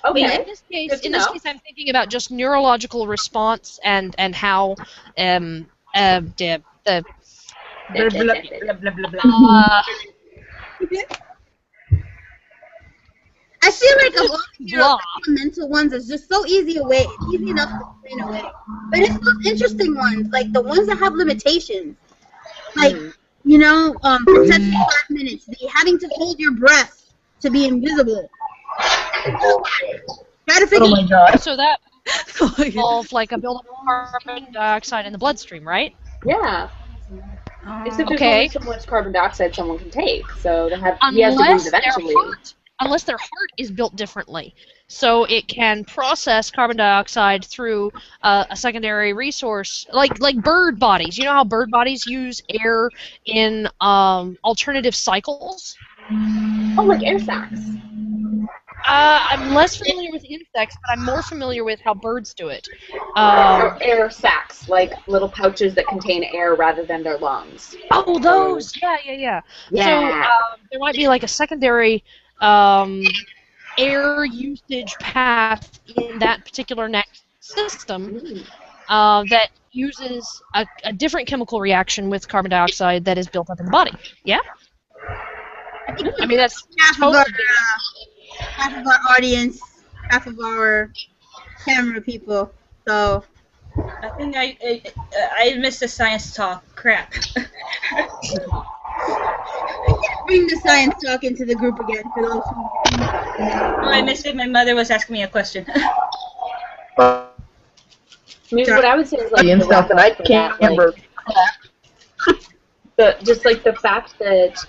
okay. In this case, I'm thinking about just neurological response and how the Blah, blah, blah, blah. I feel like of all the fundamental ones, it's just so easy enough to explain away. But it's those interesting ones, like the ones that have limitations, like protect 5 minutes, the having to hold your breath to be invisible. Try to figure. Oh my god! So that involves like a buildup of carbon dioxide in the bloodstream, right? Yeah. Except there's only so much carbon dioxide someone can take, so he has to breathe eventually. Unless their heart is built differently, so it can process carbon dioxide through a secondary resource, like bird bodies. You know how bird bodies use air in alternative cycles? Oh, like air sacs. I'm less familiar with insects, but I'm more familiar with how birds do it. Air sacs, like little pouches that contain air rather than their lungs. Oh, those! Yeah. So there might be like a secondary air usage path in that particular neck system that uses a different chemical reaction with carbon dioxide that is built up in the body. Yeah? I mean, that's half of our audience, half of our camera people. So I think I missed the science talk. Crap. Bring the science talk into the group again for those who. Oh, I missed it. My mother was asking me a question. I mean, what I would say is like and stuff that I can't remember. Just like the fact that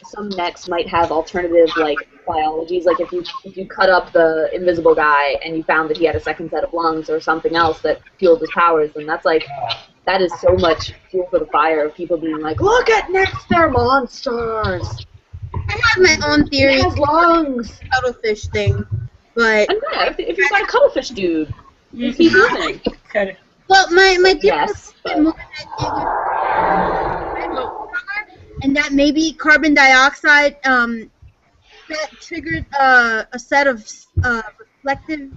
some mechs might have alternative like biologies. Like if you cut up the invisible guy and you found that he had a second set of lungs or something else that fueled his powers, then that is so much fuel for the fire of people being like, look at Next, they're monsters. I have my own theory. He has lungs. Cuttlefish thing, but if you've got a cuttlefish dude, keep moving. Well, my theory Yes, was more and that maybe carbon dioxide that triggered a set of reflective.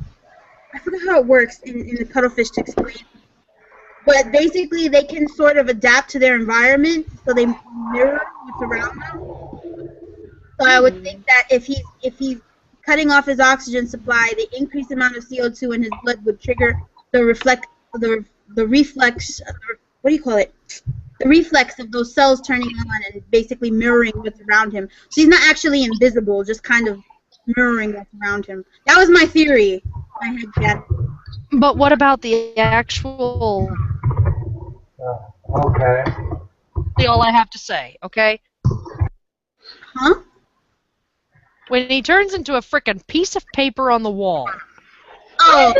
I forgot how it works in the cuttlefish to explain. But basically, they can sort of adapt to their environment, so they mirror what's around them. So I would think that if he's cutting off his oxygen supply, the increased amount of CO2 in his blood would trigger the reflex. What do you call it? The reflex of those cells turning on and basically mirroring what's around him. So he's not actually invisible, just kind of mirroring what's around him. That was my theory. I had that. But what about the actual? Okay. All I have to say, okay? Huh? When he turns into a frickin' piece of paper on the wall. Oh.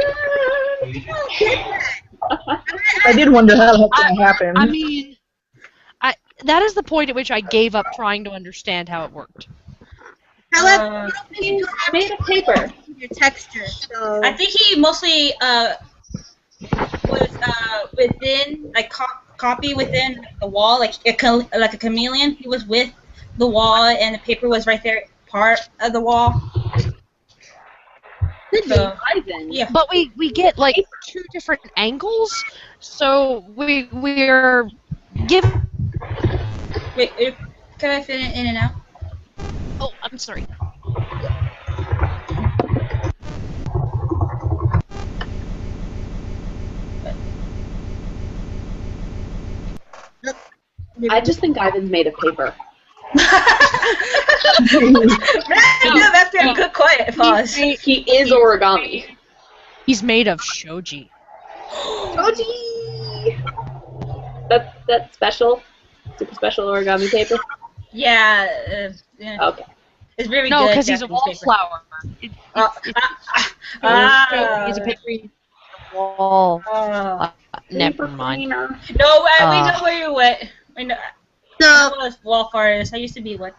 I did wonder how that's going to happen. I mean, that is the point at which I gave up trying to understand how it worked. However, he's made of paper. Your texture. So. I think he mostly was within, like, copy within the wall, like a chameleon. He was with the wall, and the paper was right there, part of the wall. So, yeah. But we get like 2 different angles, so we're given. Wait, can I fit it in and out? Oh, I'm sorry. I just think Ivan's made of paper. After a good quiet pause. He is origami. He's made of shoji. Shoji! That's special? Super special origami paper? Yeah. Okay. It's very No, good. because he's a Japanese paper. wallflower. He's a paper wall. Never mind. No, we know where you went. We know. So, wallflower is. I used to be what?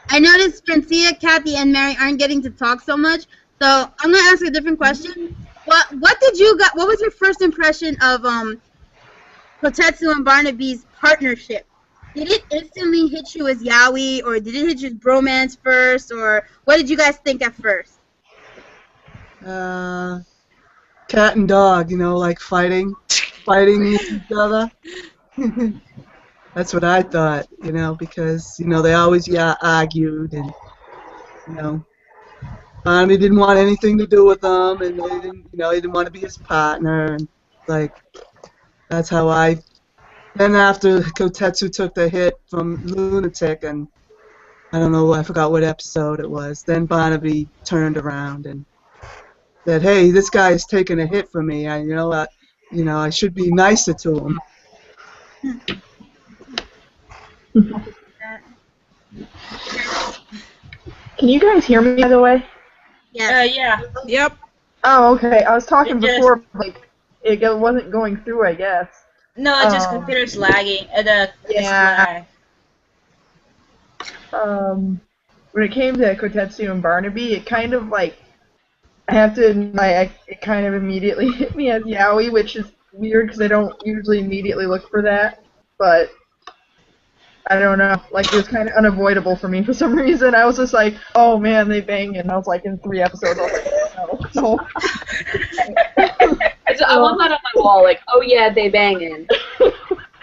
I noticed Francia, Kathy, and Mary aren't getting to talk so much. So I'm gonna ask a different question. What did you got? What was your first impression of Kotetsu and Barnaby's partnership? Did it instantly hit you as yaoi, or did it hit you as bromance first, or what did you guys think at first? Cat and dog, you know, like fighting each other. That's what I thought, you know, because, you know, they always argued, and, you know, Barnaby didn't want anything to do with them, and they didn't, you know, he didn't want to be his partner, and, like, that's how I. Then after Kotetsu took the hit from Lunatic, and I don't know, I forgot what episode it was, then Barnaby turned around and said, "Hey, this guy is taking a hit from me. I should be nicer to him." Can you guys hear me, by the way? Yeah. Yep. Oh, okay. I was talking It just- before, like, it wasn't going through, I guess. No, it's just computer's lagging. Yeah. When it came to Kotetsu and Barnaby, it kind of, like, I have to admit, it kind of immediately hit me as yaoi, which is weird because I don't usually immediately look for that, but I don't know, like, it was kind of unavoidable for me for some reason. I was just like, oh man, they bang, and I was like, in 3 episodes, I was like, no. I want that on my wall, like, oh yeah, they banging.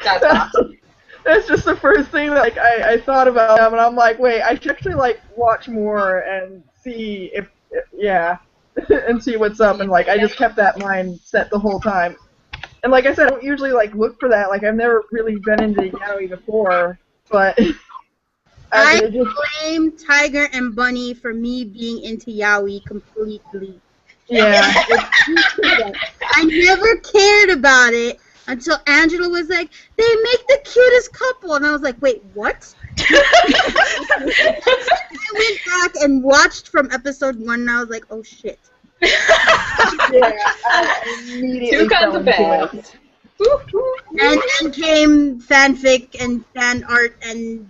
That's awesome. That's just the first thing that, like, I thought about them, and I'm like, wait, I should actually, like, watch more and see if yeah, and see what's up, and, like, I just kept that mind set the whole time. And like I said, I don't usually, like, look for that, like, I've never really been into yaoi before, but I blame Tiger and Bunny for me being into yaoi completely. Yeah. I never cared about it until Angela was like, they make the cutest couple. And I was like, wait, what? I went back and watched from episode 1, and I was like, oh shit. Yeah, I immediately fell into it. And then came fanfic and fan art and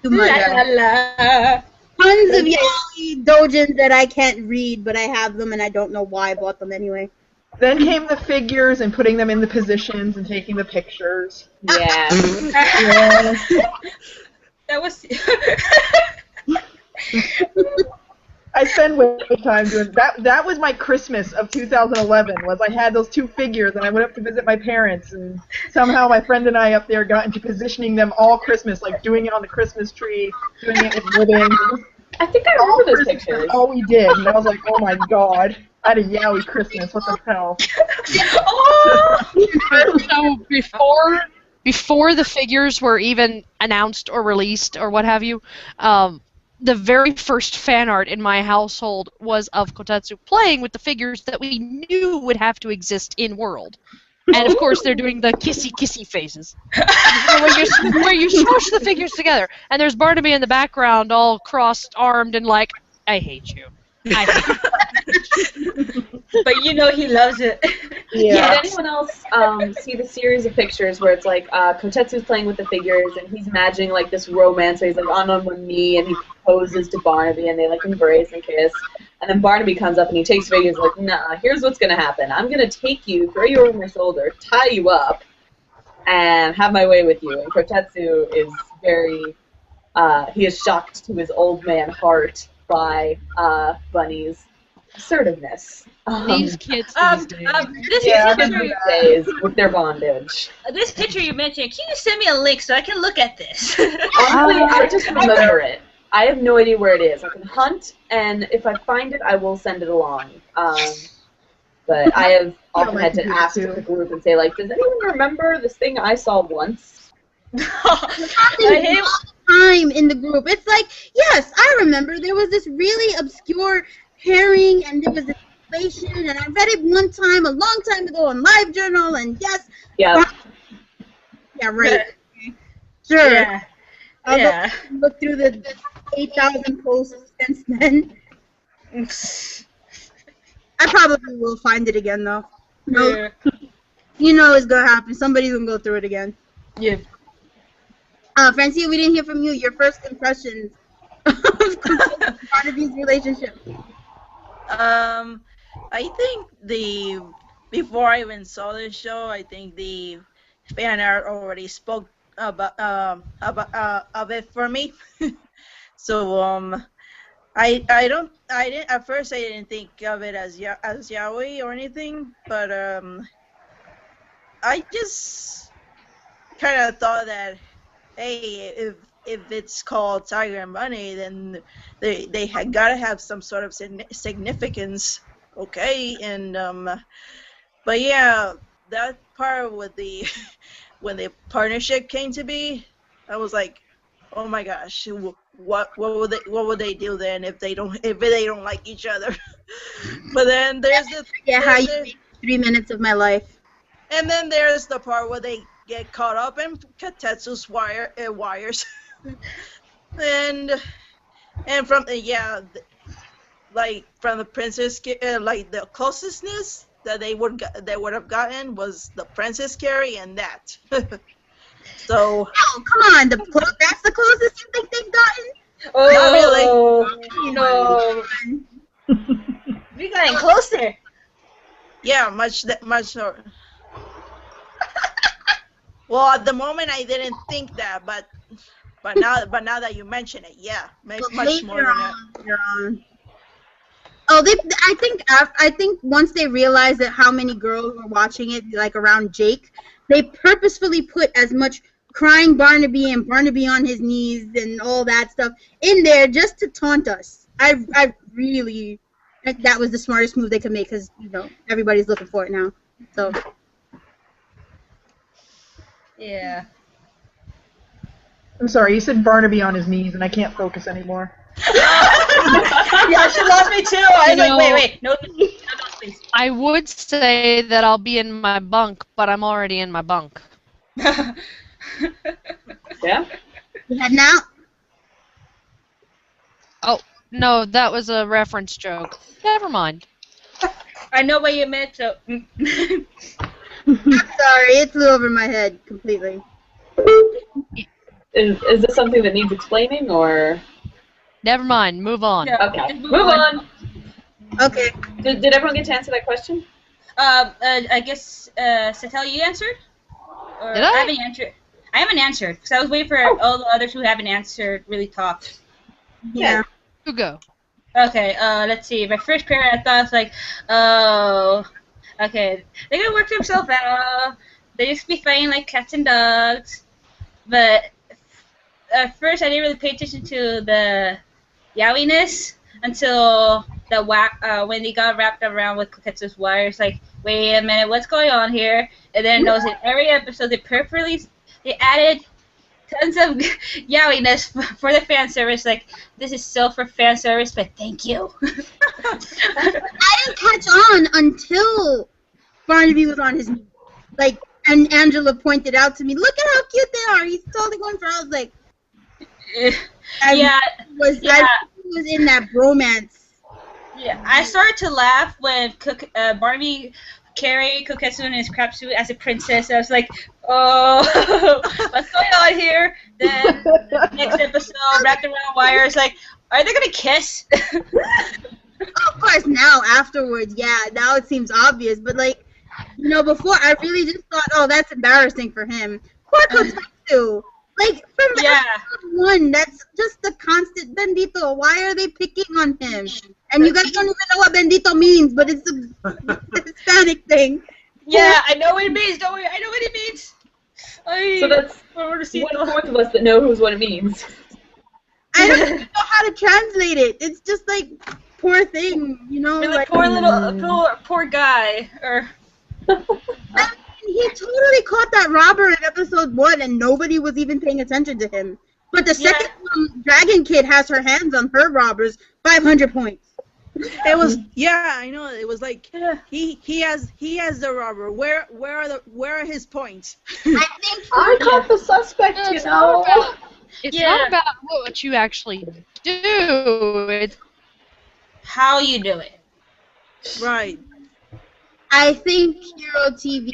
too much. Tons of yaoi doujins that I can't read, but I have them and I don't know why I bought them anyway. Then came the figures and putting them in the positions and taking the pictures. Yeah. That was. I spend way of time doing that. That was my Christmas of 2011. Was I had those 2 figures and I went up to visit my parents, and somehow my friend and I up there got into positioning them all Christmas, like doing it on the Christmas tree, doing it with ribbons. I think I remember those pictures. Oh, we did, and I was like, oh my god, I had a yaoi Christmas. What the hell? So before the figures were even announced or released or what have you, the very first fan art in my household was of Kotetsu playing with the figures that we knew would have to exist in world. And of course they're doing the kissy faces. where you smush the figures together. And there's Barnaby in the background all crossed-armed and like, I hate you. I hate you. But you know he loves it. Yeah. Did anyone else see the series of pictures where it's like Kotetsu's playing with the figures and he's imagining like this romance where he's like on one knee and he proposes to Barnaby and they like embrace and kiss, and then Barnaby comes up and he takes figures like, nah, here's what's gonna happen. I'm gonna take you, throw you over my shoulder, tie you up, and have my way with you. And Kotetsu is very he is shocked to his old man heart by Bunny's assertiveness. These kids these days. This days with their bondage. This picture you mentioned, can you send me a link so I can look at this? Honestly, I just remember it. I have no idea where it is. I can hunt, and if I find it, I will send it along. But I have often had to ask the group and say, like, does anyone remember this thing I saw once? I hate time in the group. It's like, yes, I remember there was this really obscure herring, and there was this inflation, and I read it one time a long time ago on LiveJournal, and yes. Yeah. Yeah, right. Sure. Yeah. I'll Yeah. go look through the 8,000 posts since then. I probably will find it again, though. No, Yeah. you know it's gonna happen. Somebody's gonna go through it again. Yeah. Francia, we didn't hear from you. Your first impressions of Barnaby's relationship. I think before I even saw the show, I think the fan art already spoke about of it for me. So I didn't at first, I didn't think of it as yaoi or anything, but I just kind of thought that, hey, if it's called Tiger and Bunny, then they had gotta have some sort of significance, okay? And but yeah, that part with the when the partnership came to be, I was like, oh my gosh, what would they do then if they don't like each other? But then there's how you made 3 minutes of my life. And then there's the part where they get caught up in Katetsu's wires, and from like from the princess, like the closestness that they would have gotten was the Princess Carrie and that. So. Oh, come on! That's the closest you think they've gotten? Oh, not really. No. We getting closer. Yeah, much more. Well, at the moment I didn't think that, but now that you mention it, yeah, much more than that. Oh, I think once they realized that how many girls were watching it, like around Jake, they purposefully put as much crying Barnaby and Barnaby on his knees and all that stuff in there just to taunt us. I really think that was the smartest move they could make, because everybody's looking for it now. So. Yeah. I'm sorry, you said Barnaby on his knees, and I can't focus anymore. Yeah, she lost me too. I was like, wait, no, please. I would say that I'll be in my bunk, but I'm already in my bunk. Yeah? You heading out? Oh, no, that was a reference joke. Never mind. I know what you meant, so. I'm sorry, it flew over my head completely. Is this something that needs explaining, or? Never mind, move on. Yeah, okay, move on. Okay. Did everyone get to answer that question? I guess, Satel, you answered? Or Did I? I haven't answered, because I was waiting for all the others who haven't answered really talked. Yeah. You go. Okay, let's see. My first pair, I thought, I was like, oh, okay, they're gonna work themselves out. They just be fighting like cats and dogs. But at first, I didn't really pay attention to the yowiness until when they got wrapped around with Koketsu's wires. Like, wait a minute, what's going on here? And then those in every episode, they added tons of yowiness for the fan service. Like, this is so for fan service, but thank you. I didn't catch on until Barnaby was on his knee. Like, and Angela pointed out to me, look at how cute they are. He's totally going for it. I was like, I was in that bromance. Yeah, I started to laugh when Barnaby carried Koketsu in his crap suit as a princess. I was like, oh, what's going on here? Then next episode, wrapped around wires, like, are they gonna kiss? Of course, now afterwards, yeah, now it seems obvious, but like, before I really just thought, oh, that's embarrassing for him. Poor Kotetsu. Like, from episode 1, that's just the constant Bendito. Why are they picking on him? And you guys don't even know what Bendito means, but it's a Hispanic thing. Yeah, I know what it means. Don't worry, I know what it means. So that's 1/4 of us that know what it means. I don't even know how to translate it. It's just like, poor thing, Really like, poor guy. Or He totally caught that robber in episode 1, and nobody was even paying attention to him. But the second Dragon Kid has her hands on her robbers, 500 points. It was I know. It was like he has the robber. Where are his points? I caught the suspect. It's not about what you actually do. It's how you do it. Right. I think Hero TV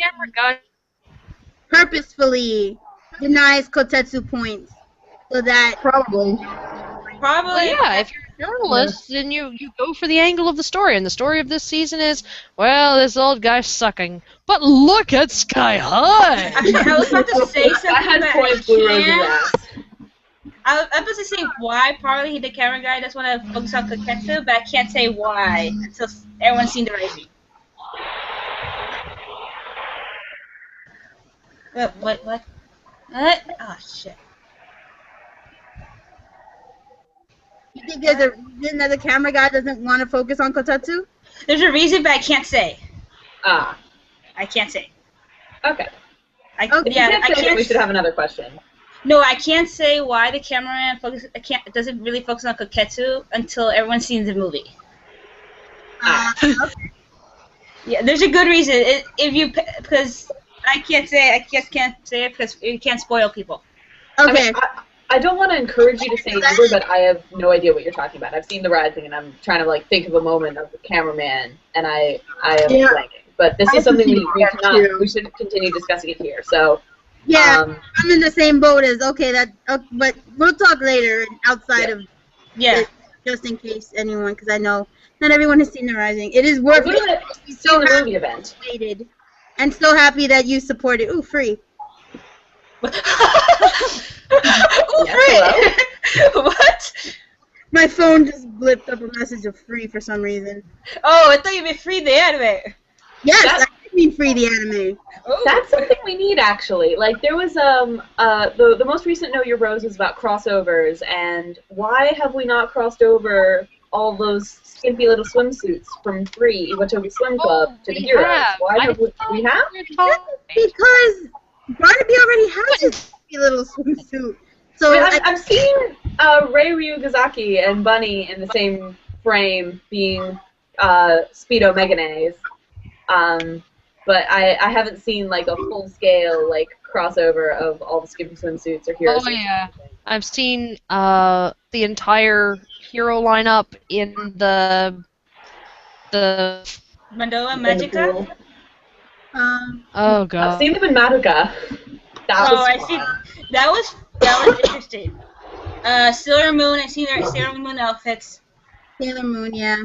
purposefully denies Kotetsu points so that Probably. yeah. If you're a journalist, then you go for the angle of the story, and the story of this season is, well, this old guy's sucking, but look at Sky High. Actually, I was about to say something. I had points Blue Rose's ass. I was about to say why probably the camera guy doesn't want to focus on Koketsu, but I can't say why until everyone's seen the Rising. What? Oh, shit. You think there's a reason that the camera guy doesn't want to focus on Kotetsu? There's a reason, but I can't say. Ah. I can't say. Okay. I can't. We should have another question. No, I can't say why the cameraman doesn't really focus on Koketsu until everyone's seen the movie. Okay. Yeah, there's a good reason. Because I just can't say it because you can't spoil people. Okay. I mean, I don't want to encourage you to say either, but I have no idea what you're talking about. I've seen The Rising, and I'm trying to think of a moment of the cameraman, and I am blanking. But this is something we should continue discussing it here. So. Yeah, I'm in the same boat as but we'll talk later outside of it, just in case anyone, because I know not everyone has seen The Rising. It is worth it. So the movie event. And so happy that you supported. Ooh, free. Ooh, free. What? My phone just blipped up a message of free for some reason. Oh, I thought you meant free the anime. Yes, I did mean free the anime. That's something we need, actually. There was the most recent Know Your Rose was about crossovers, and why have we not crossed over all those skimpy little swimsuits from Free Iwatobi Swim Club to the Heroes? Why have we have? Because Barnaby already has his skimpy little swimsuit. So I've seen Rei Ryugazaki and Bunny in the same frame being Speedo Meganaes. But I haven't seen a full scale crossover of all the skimpy swimsuits or heroes. Oh yeah, I've seen the entire hero lineup in the Mandoa Magica. Oh god. I've seen them in Madoka. I see. That was interesting. Sailor Moon. I've seen their Sailor Moon outfits. Sailor Moon, yeah.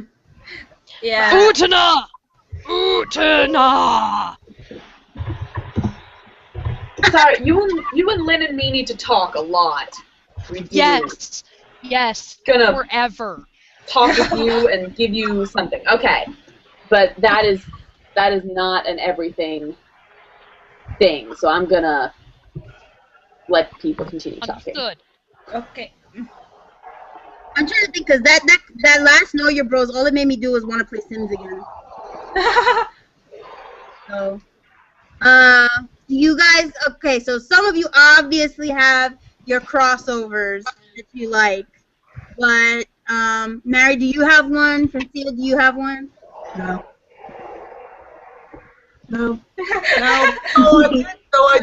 Yeah. Utena. Sorry, you and Lynn and me need to talk a lot. We do. Yes. Gonna forever. Talk with you and give you something. Okay, but that is not an everything thing. So I'm gonna let people continue talking. Understood. Okay. I'm trying to think because that last Know Your Bros, all it made me do was want to play Sims again. So, you guys, okay, so some of you obviously have your crossovers that you like, but, Mary, do you have one? Francine, do you have one? No. No. I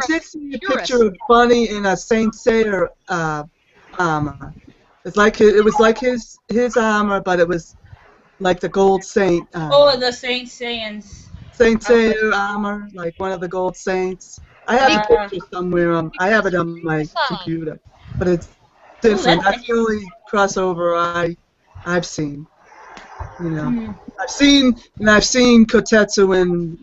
did see a picture of Bunny in a Saint Seiya armor. It was like his armor, but it was like the Gold Saint. The Saint Saiyans. Saint Seiya armor, like one of the Gold Saints. I have a picture somewhere. I have it on my computer, but it's different. That's the only crossover I've seen. I've seen Kotetsu in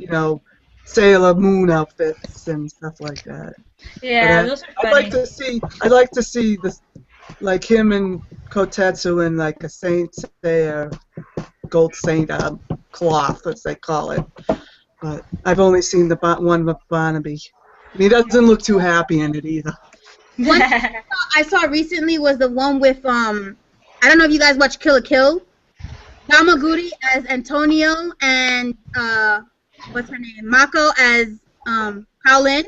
Sailor Moon outfits and stuff like that. Yeah, those are funny. I'd like to see this, him and Kotetsu in a Saint Seiya Gold Saint cloth, as they call it. But I've only seen the one with Barnaby. And he doesn't look too happy in it either. One I saw recently was the one with I don't know if you guys watch Kill la Kill. Yamaguri as Antonio and what's her name? Mako as Shaolin.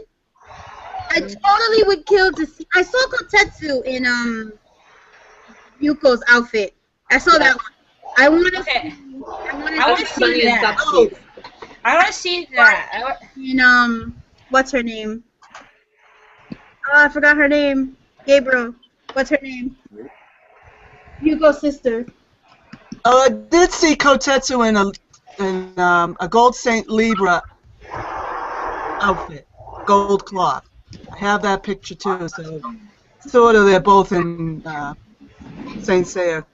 I totally would kill to see. I saw Kotetsu in Yuko's outfit. I saw that one. I want to see. I want to see that. Oh, I want to see that. In what's her name? Oh, I forgot her name. Gabriel. What's her name? Yuko's sister. Oh, I did see Kotetsu in a Gold Saint Libra outfit, gold cloth. I have that picture too. So sort of, they're both in Saint Seiya.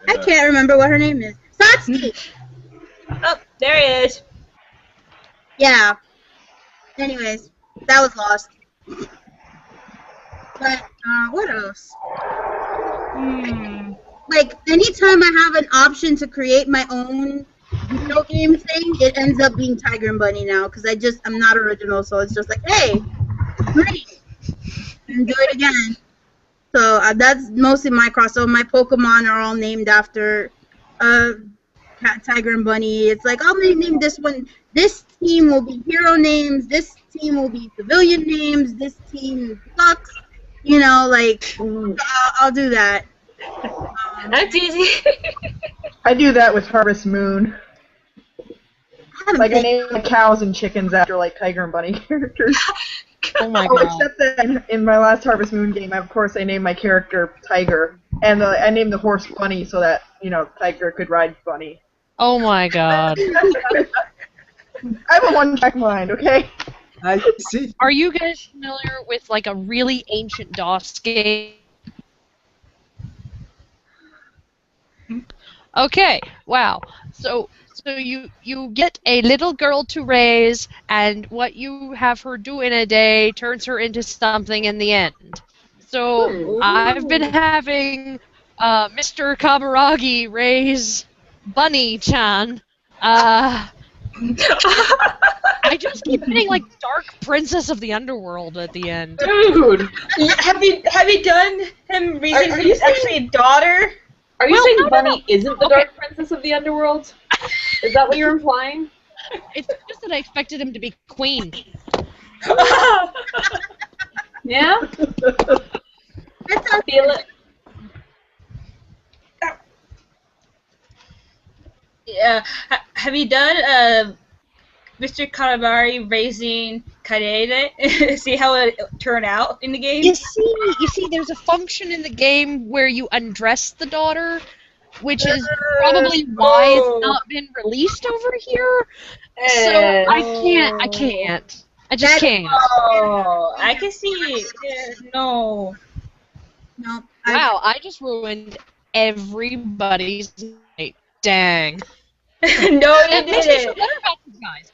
I can't remember what her name is. Satsuki. Oh, there he is. Yeah. Anyways, that was lost. But what else? Like anytime I have an option to create my own video game thing, it ends up being Tiger and Bunny now because I'm not original, so it's just like, hey, great, and do it again. So that's mostly my crossover. My Pokemon are all named after Tiger and Bunny. It's like, I'll name this one. This team will be hero names. This team will be civilian names. This team sucks. You know, like, I'll do that. That's easy. I do that with Harvest Moon. Like, I name the cows and chickens after, like, Tiger and Bunny characters. Oh my god. Except that in my last Harvest Moon game, of course, I named my character Tiger. And I named the horse Bunny so that, you know, Tiger could ride Bunny. Oh my god. I have a one-track mind, okay? I see. Are you guys familiar with like a really ancient DOS game? Okay, wow. So you get a little girl to raise, and what you have her do in a day turns her into something in the end. So I've been having Mr. Kaburagi raise Bunny-chan. I just keep getting like Dark Princess of the Underworld at the end. Dude, have you done him raising his actually a daughter? Are you saying Bunny isn't the Dark Princess of the Underworld? Is that what you're implying? It's just that I expected him to be queen. Yeah? I feel it. Yeah. Have you done Mr. Katamari raising Kaede? See how it turned out in the game? You see, there's a function in the game where you undress the daughter, which is probably why it's not been released over here. So I can't. I just can't. Oh, I can see. No. No. Wow, I just ruined everybody's night. Dang. No, you didn't. What about you guys?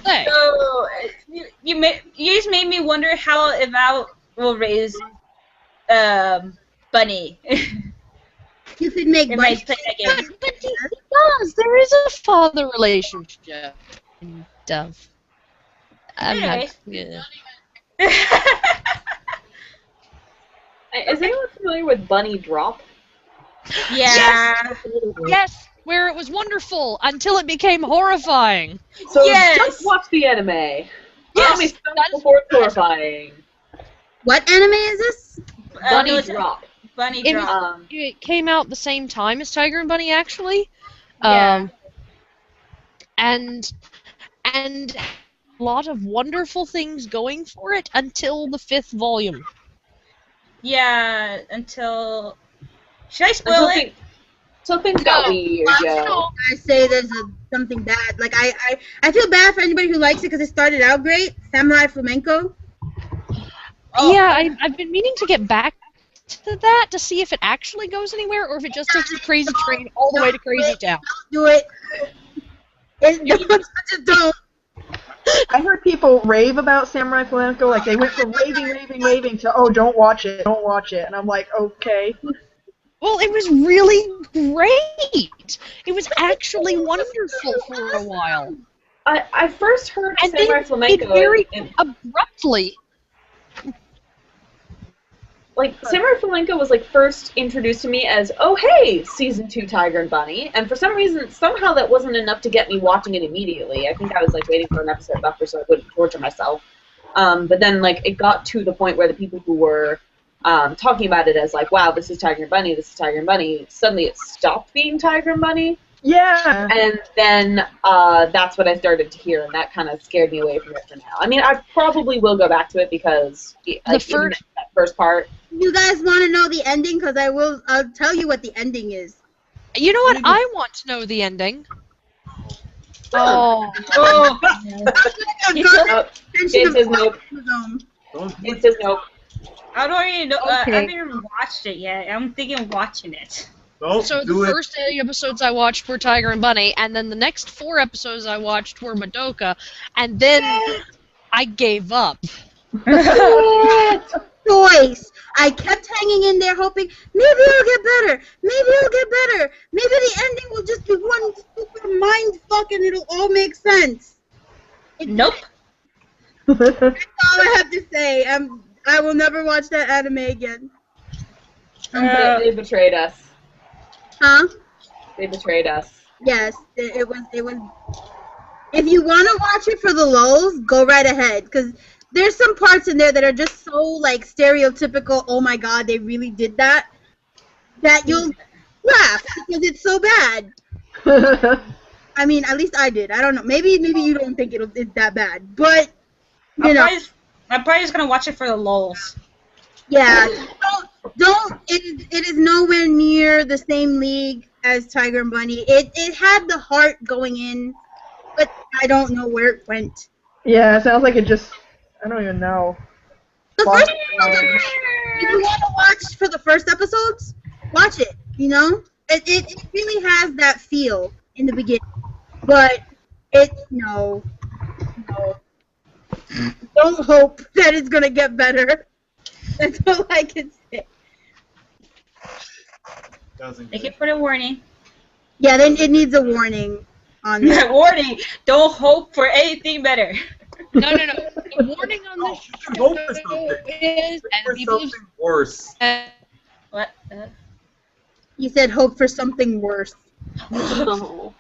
Hey. So you just made me wonder how if I will raise Bunny. You could make Bunny play that game. But he does. There is a father relationship. Dove. I'm not. Yeah. Is anyone familiar with Bunny Drop? Yeah. Yes, where it was wonderful until it became horrifying. So just watch the anime. Yes, before it's horrifying. What anime is this? Bunny Drop. Bunny Drop. It came out the same time as Tiger and Bunny, actually. Yeah. And a lot of wonderful things going for it until the 5th volume. Yeah, until... Should I spoil it? So things got weird, Joe. I say there's something bad. Like, I feel bad for anybody who likes it because it started out great. Samurai Flamenco. Yeah, I've been meaning to get back to that to see if it actually goes anywhere or if it just takes the crazy train all the way to Crazy Town. Do it. Just don't. I heard people rave about Samurai Flamenco, like they went from raving to, oh, don't watch it, and I'm like, okay. Well, it was really great. It was actually wonderful for a while. I first heard and Samurai Flamenco. It very abruptly. like Samurai Flamenco was like first introduced to me as, oh hey, season 2 Tiger and Bunny, and for some reason somehow that wasn't enough to get me watching it immediately. I think I was like waiting for an episode buffer so I wouldn't torture myself. But then like it got to the point where the people who were talking about it as like, wow, this is Tiger and Bunny, this is Tiger and Bunny, suddenly it stopped being Tiger and Bunny. Yeah. And then that's what I started to hear, and that kind of scared me away from it for now. I mean, I probably will go back to it because like, that first part. You guys want to know the ending? Because I'll tell you what the ending is. You know what? I want to know the ending. Oh. It says nope. It says nope. I don't even know. Okay. I haven't even watched it yet. I'm thinking of watching it. So the first 8 episodes I watched were Tiger and Bunny, and then the next 4 episodes I watched were Madoka, and then I gave up. Choice. I kept hanging in there hoping maybe it'll get better. Maybe it'll get better. Maybe the ending will just be one stupid mind fuck and it'll all make sense. Nope. That's all I have to say. I will never watch that anime again. They betrayed us. Huh? They betrayed us. Yes, it was. If you want to watch it for the lulz, go right ahead, because there's some parts in there that are just so like stereotypical. Oh my god, they really did that. That you'll laugh because it's so bad. I mean, at least I did. I don't know. Maybe you don't think it's that bad, but you know. I'm probably just gonna watch it for the lulz. Yeah, don't. It is nowhere near the same league as Tiger and Bunny. It had the heart going in, but I don't know where it went. Yeah, it sounds like it just. I don't even know. The first episode, if you want to watch for the first episodes, watch it. You know, it really has that feel in the beginning, but no. Don't hope that it's gonna get better. That's all I can say. Thank you for the warning. Yeah, then it needs a warning on that. Warning! Don't hope for anything better. No. The warning on this show is, and people something worse. What? He said hope for something worse. No.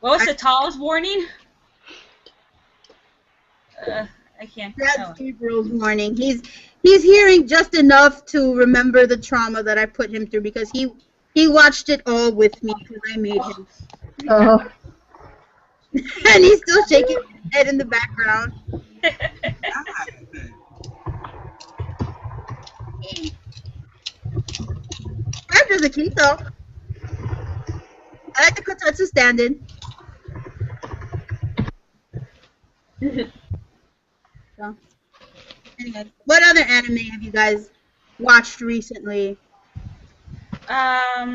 What was the tallest warning? I can't. That's Gabriel's warning. He's hearing just enough to remember the trauma that I put him through because he watched it all with me because I made him. Oh. And he's still shaking his head in the background. After the Kito. I like the Kotetsu stand-in. So, anyway, what other anime have you guys watched recently? Cowboy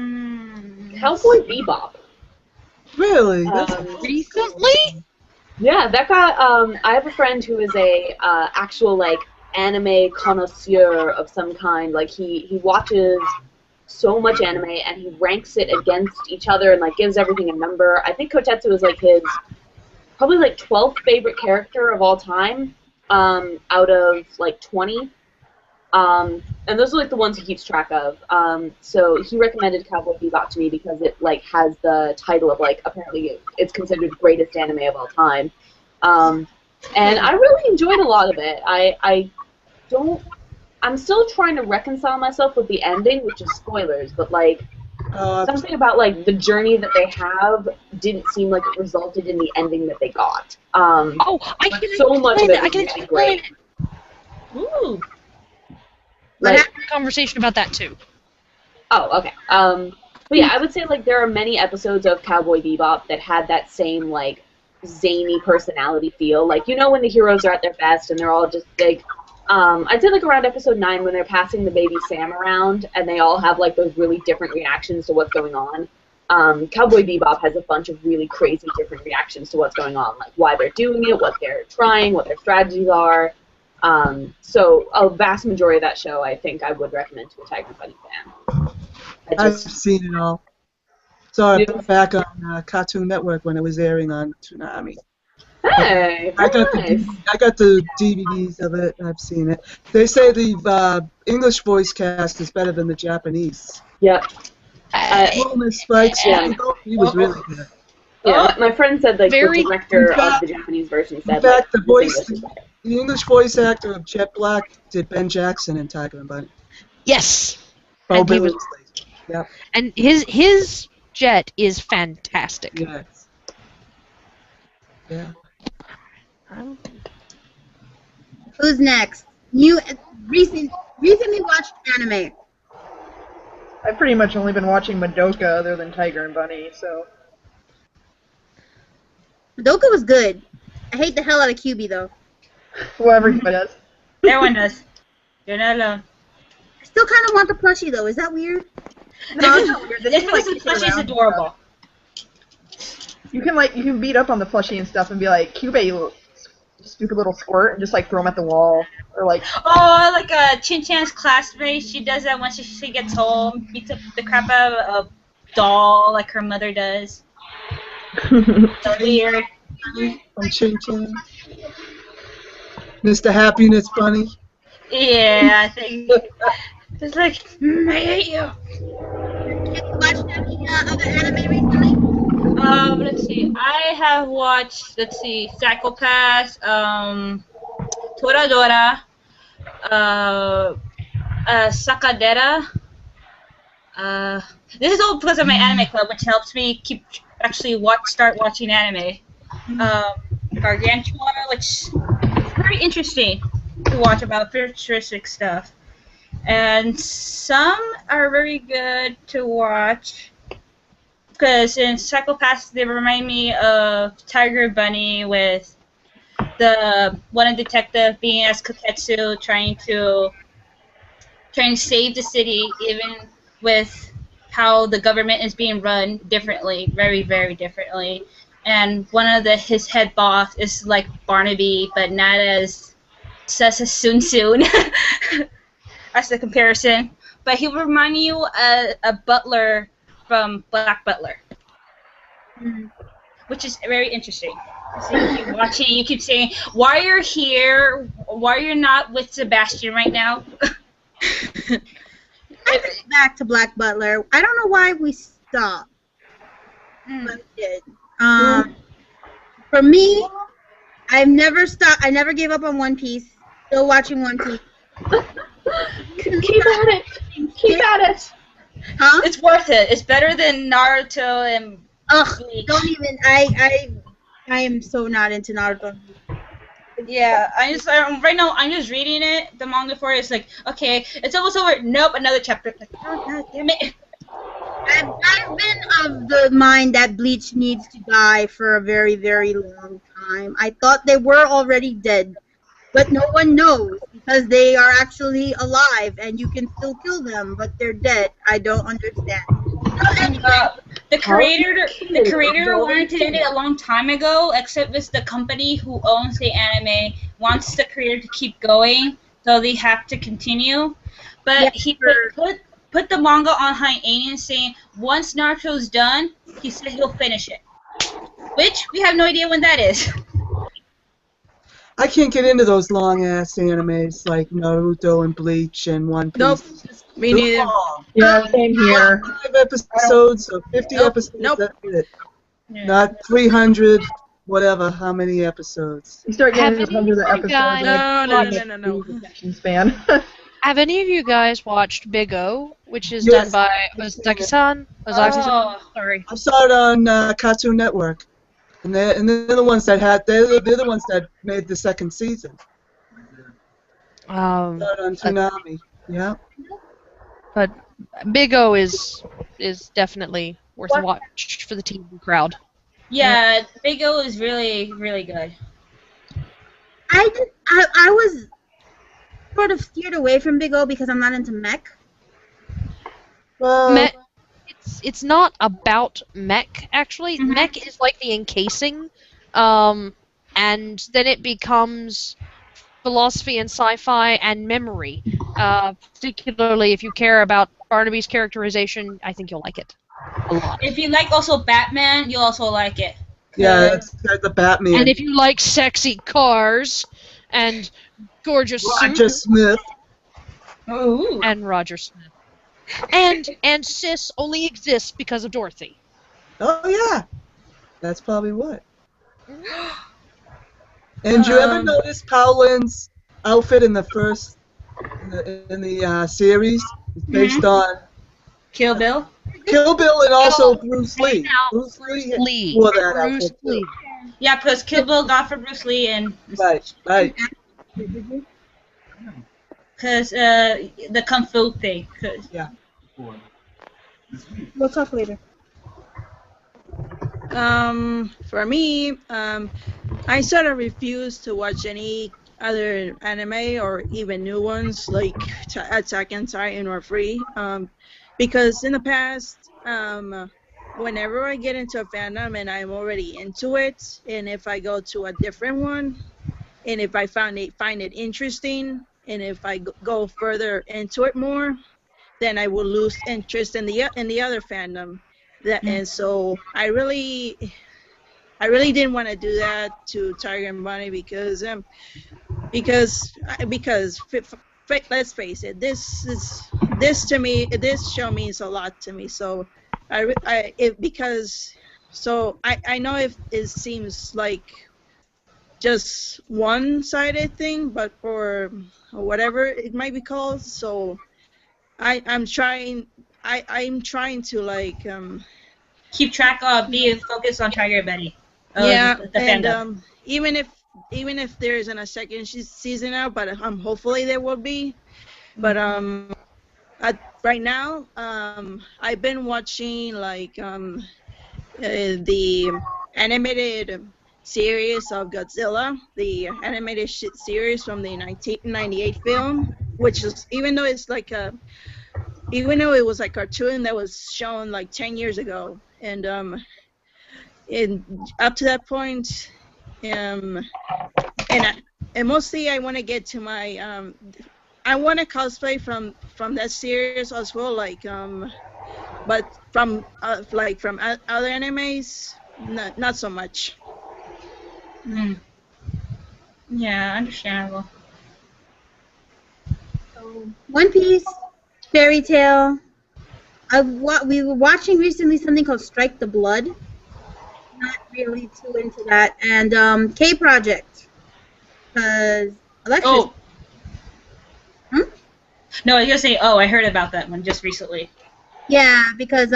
Bebop. Really? Recently? Yeah, that got. I have a friend who is a actual like anime connoisseur of some kind. Like he watches so much anime and he ranks it against each other and like gives everything a number. I think Kotetsu is like his probably like 12th favorite character of all time, out of like 20. And those are like the ones he keeps track of. So he recommended Cowboy Bebop to me because it like has the title of like apparently it's considered the greatest anime of all time. And I really enjoyed a lot of it. I'm still trying to reconcile myself with the ending, which is spoilers, but like something about like the journey that they have didn't seem like it resulted in the ending that they got. I can so much of it I was can really great. Ooh. But Like, I had a conversation about that too. oh, okay. But yeah, I would say like there are many episodes of Cowboy Bebop that had that same like zany personality feel. Like, you know, when the heroes are at their best and they're all just like, I'd say like around episode 9 when they're passing the baby Sam around and they all have like those really different reactions to what's going on. Cowboy Bebop has a bunch of really crazy different reactions to what's going on, like why they're doing it, what they're trying, what their strategies are. So a vast majority of that show I think I would recommend to a Tiger Bunny fan. I've seen it all. Saw it back on Cartoon Network when it was airing on Toonami. Hey, I got nice. the DVDs of it. I've seen it. They say the English voice cast is better than the Japanese. Yep. Coolness Spikes, Yeah. he was really good. Yeah, my friend said like Very- the director in fact- of the Japanese version said In fact, like the English voice actor of Jet Black did Ben Jackson in Tiger and Bunny. Yes. Bo And he was- Billingsley. Yep. And his Jet is fantastic. Yes. Yeah. Who's next? Recently watched anime. I've pretty much only been watching Madoka other than Tiger and Bunny, so. Madoka was good. I hate the hell out of QB though. Well, everybody does. Everyone does. You're not alone. I still kind of want the plushie though. Is that weird? No, it's not weird. They This just, like, person's kick it plushie is around. adorable. You can beat up on the plushie and stuff and be like, Cube, you stupid little squirt, and just like throw him at the wall, or like. Oh, like Chin-chan's classmate, she does that once she gets home, beats up the crap out of a doll like her mother does. So weird. From Chin Chin. Mr. Happiness Bunny. Yeah, I think it's like I hate you. Watched any other anime recently? Let's see. I have watched. Let's see, Psychopath, Toradora, Sakadera. This is all because of my anime club, which helps me start watching anime. Gargantua, which is very interesting to watch about futuristic stuff. And some are very good to watch because in Psychopaths they remind me of Tiger Bunny with the one detective being as Koketsu trying to save the city even with how the government is being run differently, very, very differently. And one of his head boss is like Barnaby, but not as sus as Soon. That's the comparison. But he will remind you a butler from Black Butler, which is very interesting. So you keep watching, you keep saying, why you're here, why you're not with Sebastian right now. Back to Black Butler. I don't know why we stopped. But we did. For me, I've never stopped. I never gave up on One Piece. Still watching One Piece. Keep at it. Keep at it. Huh? It's worth it. It's better than Naruto and Bleach. Don't even. I am so not into Naruto. Yeah, right now I'm just reading it. The manga for it is like, okay, it's almost over. Nope, another chapter. Like, oh god damn it. I've been of the mind that Bleach needs to die for a very, very long time. I thought they were already dead, but no one knows because they are actually alive and you can still kill them, but they're dead. I don't understand. The creator wanted to end it a long time ago, except it's the company who owns the anime wants the creator to keep going, so they have to continue. But he put the manga on hiatus, saying once Naruto's done, he said he'll finish it. Which we have no idea when that is. I can't get into those long-ass animes like Naruto and Bleach and One Piece. Nope. Me neither. Yeah, same here. 5 episodes or 50 episodes, Nope. that's it. Not 300, whatever, how many episodes. You start getting Have hundreds of any episodes. guys No. Attention span. Have any of you guys watched Big O, which is Yes. done by Ozaki-san? Ozaki-san? Sorry. I saw it on Cartoon Network, and they're the ones that they're the ones that made the second season. Saw it on Toonami. Yeah. But Big O is definitely worth a watch for the TV crowd. Yeah, Big O is really, really good. I was sort of steered away from Big O because I'm not into mech. Well, It's not about mech, actually. Mech is like the encasing, and then it becomes philosophy and sci-fi and memory. Particularly if you care about Barnaby's characterization, I think you'll like it a lot. If you like also Batman, you'll also like it. Yeah, it's got the Batman. And if you like sexy cars and gorgeous Roger suits, Smith. Ooh. and Roger Smith. And Sis only exists because of Dorothy. Oh yeah, that's probably what. And you ever notice Paolin's outfit in the first in the series? It's based on Kill Bill. Kill Bill and also Bruce Lee. Bruce Lee wore that Bruce outfit Lee. too. Yeah, because Kill Bill got for Bruce Lee and Right. because the kung fu thing. Yeah. We'll talk later. For me, I sort of refuse to watch any other anime or even new ones like Attack on Titan or Free, because in the past, whenever I get into a fandom and I'm already into it, and if I go to a different one, and if I find it interesting, and if I go further into it more, then I will lose interest in the other fandom. And so I really didn't want to do that to Tiger and Bunny because let's face it, this show means a lot to me. So I know if it seems like just one-sided thing, but for whatever it might be called. So I'm trying to like keep track of being focused on Tiger and Bunny. The and even if there isn't a second season out, but hopefully there will be. But right now I've been watching like the animated series of Godzilla, the animated series from the 1998 film, which is even though it was like cartoon that was shown like 10 years ago, and up to that point, and mostly I want to get to my I want to cosplay from that series as well, like but from other animes, not so much. Yeah, understandable. One Piece, Fairy Tail. We were watching recently something called Strike the Blood. Not really too into that. And K Project. Because Alexis. No, I was gonna say. I heard about that one just recently. Yeah, because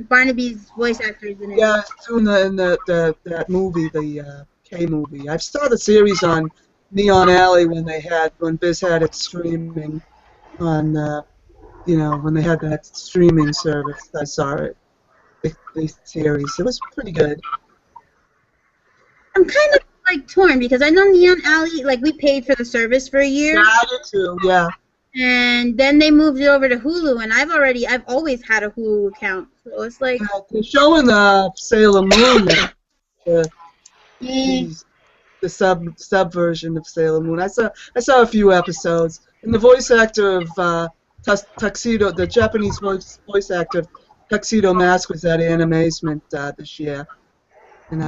Barnaby's voice actor is in it. Yeah, it's in that movie, the K movie. I saw the series on Neon Alley when Viz had it streaming on, when they had that streaming service. I saw it, the series. It was pretty good. I'm kind of like torn because I know Neon Alley, like we paid for the service for a year. Yeah, I did too. Yeah. And then they moved it over to Hulu, and I've always had a Hulu account, so it's like they're showing Sailor Moon, the sub version of Sailor Moon. I saw a few episodes, and the voice actor of Tuxedo, the Japanese voice actor of Tuxedo Mask was at Animazement this year, and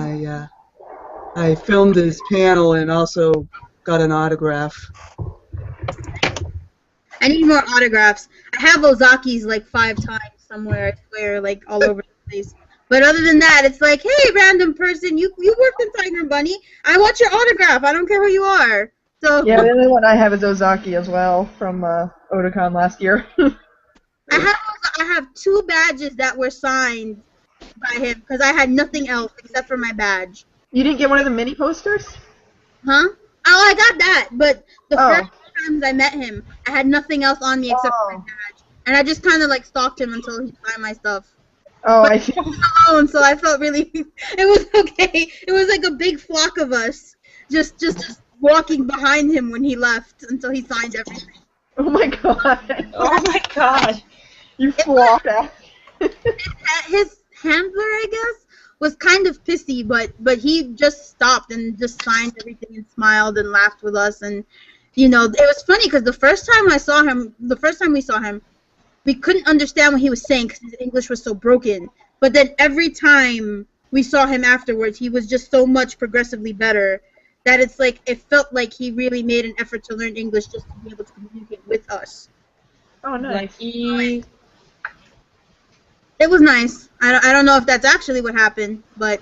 I filmed his panel and also got an autograph. I need more autographs. I have Ozaki's like 5 times somewhere, I swear, like all over the place. But other than that, it's like, hey, random person, you worked in Tiger and Bunny. I want your autograph. I don't care who you are. So yeah, the only one I have is Ozaki as well from Otakon last year. I have 2 badges that were signed by him because I had nothing else except for my badge. You didn't get one of the mini posters? Huh? Oh, I got that, but the first times I met him, I had nothing else on me except for my badge, and I just kind of like stalked him until he signed my stuff. Oh, I see. Alone, so I felt really. It was okay. It was like a big flock of us, just walking behind him when he left until he signed everything. Oh my god. Oh my god. You flocked out. His handler, I guess, was kind of pissy, but he just stopped and just signed everything and smiled and laughed with us, and it was funny because the first time we saw him, we couldn't understand what he was saying because his English was so broken. But then every time we saw him afterwards, he was just so much progressively better that it's like it felt like he really made an effort to learn English just to be able to communicate with us. Oh, nice. It was nice. I don't know if that's actually what happened, but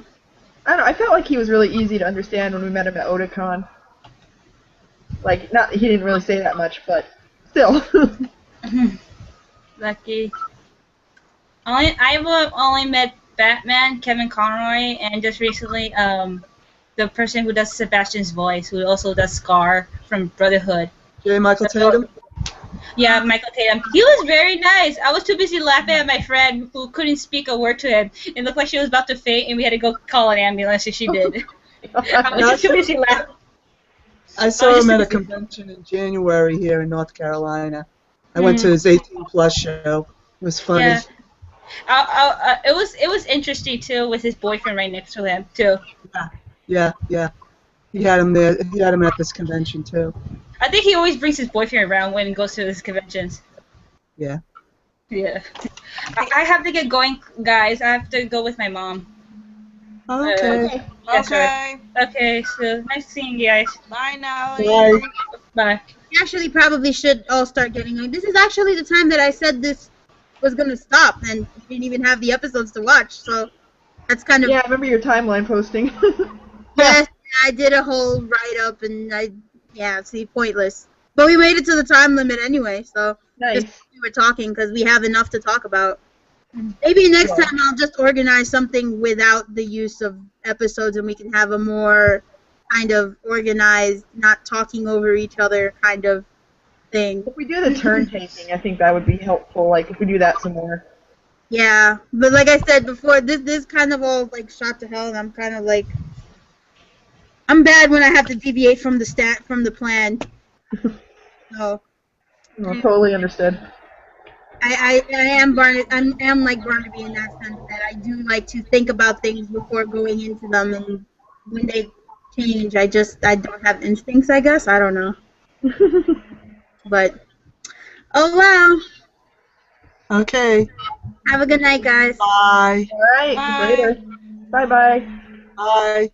I don't know, I felt like he was really easy to understand when we met him at Otakon. Like, not he didn't really say that much, but still. Lucky. I've only met Batman, Kevin Conroy, and just recently the person who does Sebastian's voice, who also does Scar from Brotherhood. J. Michael Tatum? Yeah, Michael Tatum. He was very nice. I was too busy laughing at my friend who couldn't speak a word to him. It looked like she was about to faint, and we had to go call an ambulance, and she did. I was just too busy laughing. I saw him at a convention in January here in North Carolina. I went to his 18+ show. It was funny. Yeah. It was interesting too, with his boyfriend right next to him too. Yeah. He had him there. He had him at this convention too. I think he always brings his boyfriend around when he goes to his conventions. Yeah. Yeah. I have to get going, guys. I have to go with my mom. Okay. Okay, so nice seeing you guys. Bye now. Bye. we actually probably should all start getting on. This is actually the time that I said this was going to stop, and we didn't even have the episodes to watch, so that's kind of... Yeah, I remember your timeline posting. Yes, I did a whole write-up, and see, pointless. But we made it to the time limit anyway, so nice. we were talking because we have enough to talk about. Maybe next time I'll just organize something without the use of episodes, and we can have a more kind of organized, not talking over each other kind of thing. If we do the turn taking, I think that would be helpful. Like if we do that some more. Yeah, but like I said before, this kind of all like shot to hell, and I'm kind of like, I'm bad when I have to deviate from the plan. So. No, totally understood. I am like Barnaby in that sense that I do like to think about things before going into them, and when they change, I don't have instincts, I guess. I don't know. But oh well. Okay. Have a good night, guys. Bye. All right. Later. Bye-bye. Bye.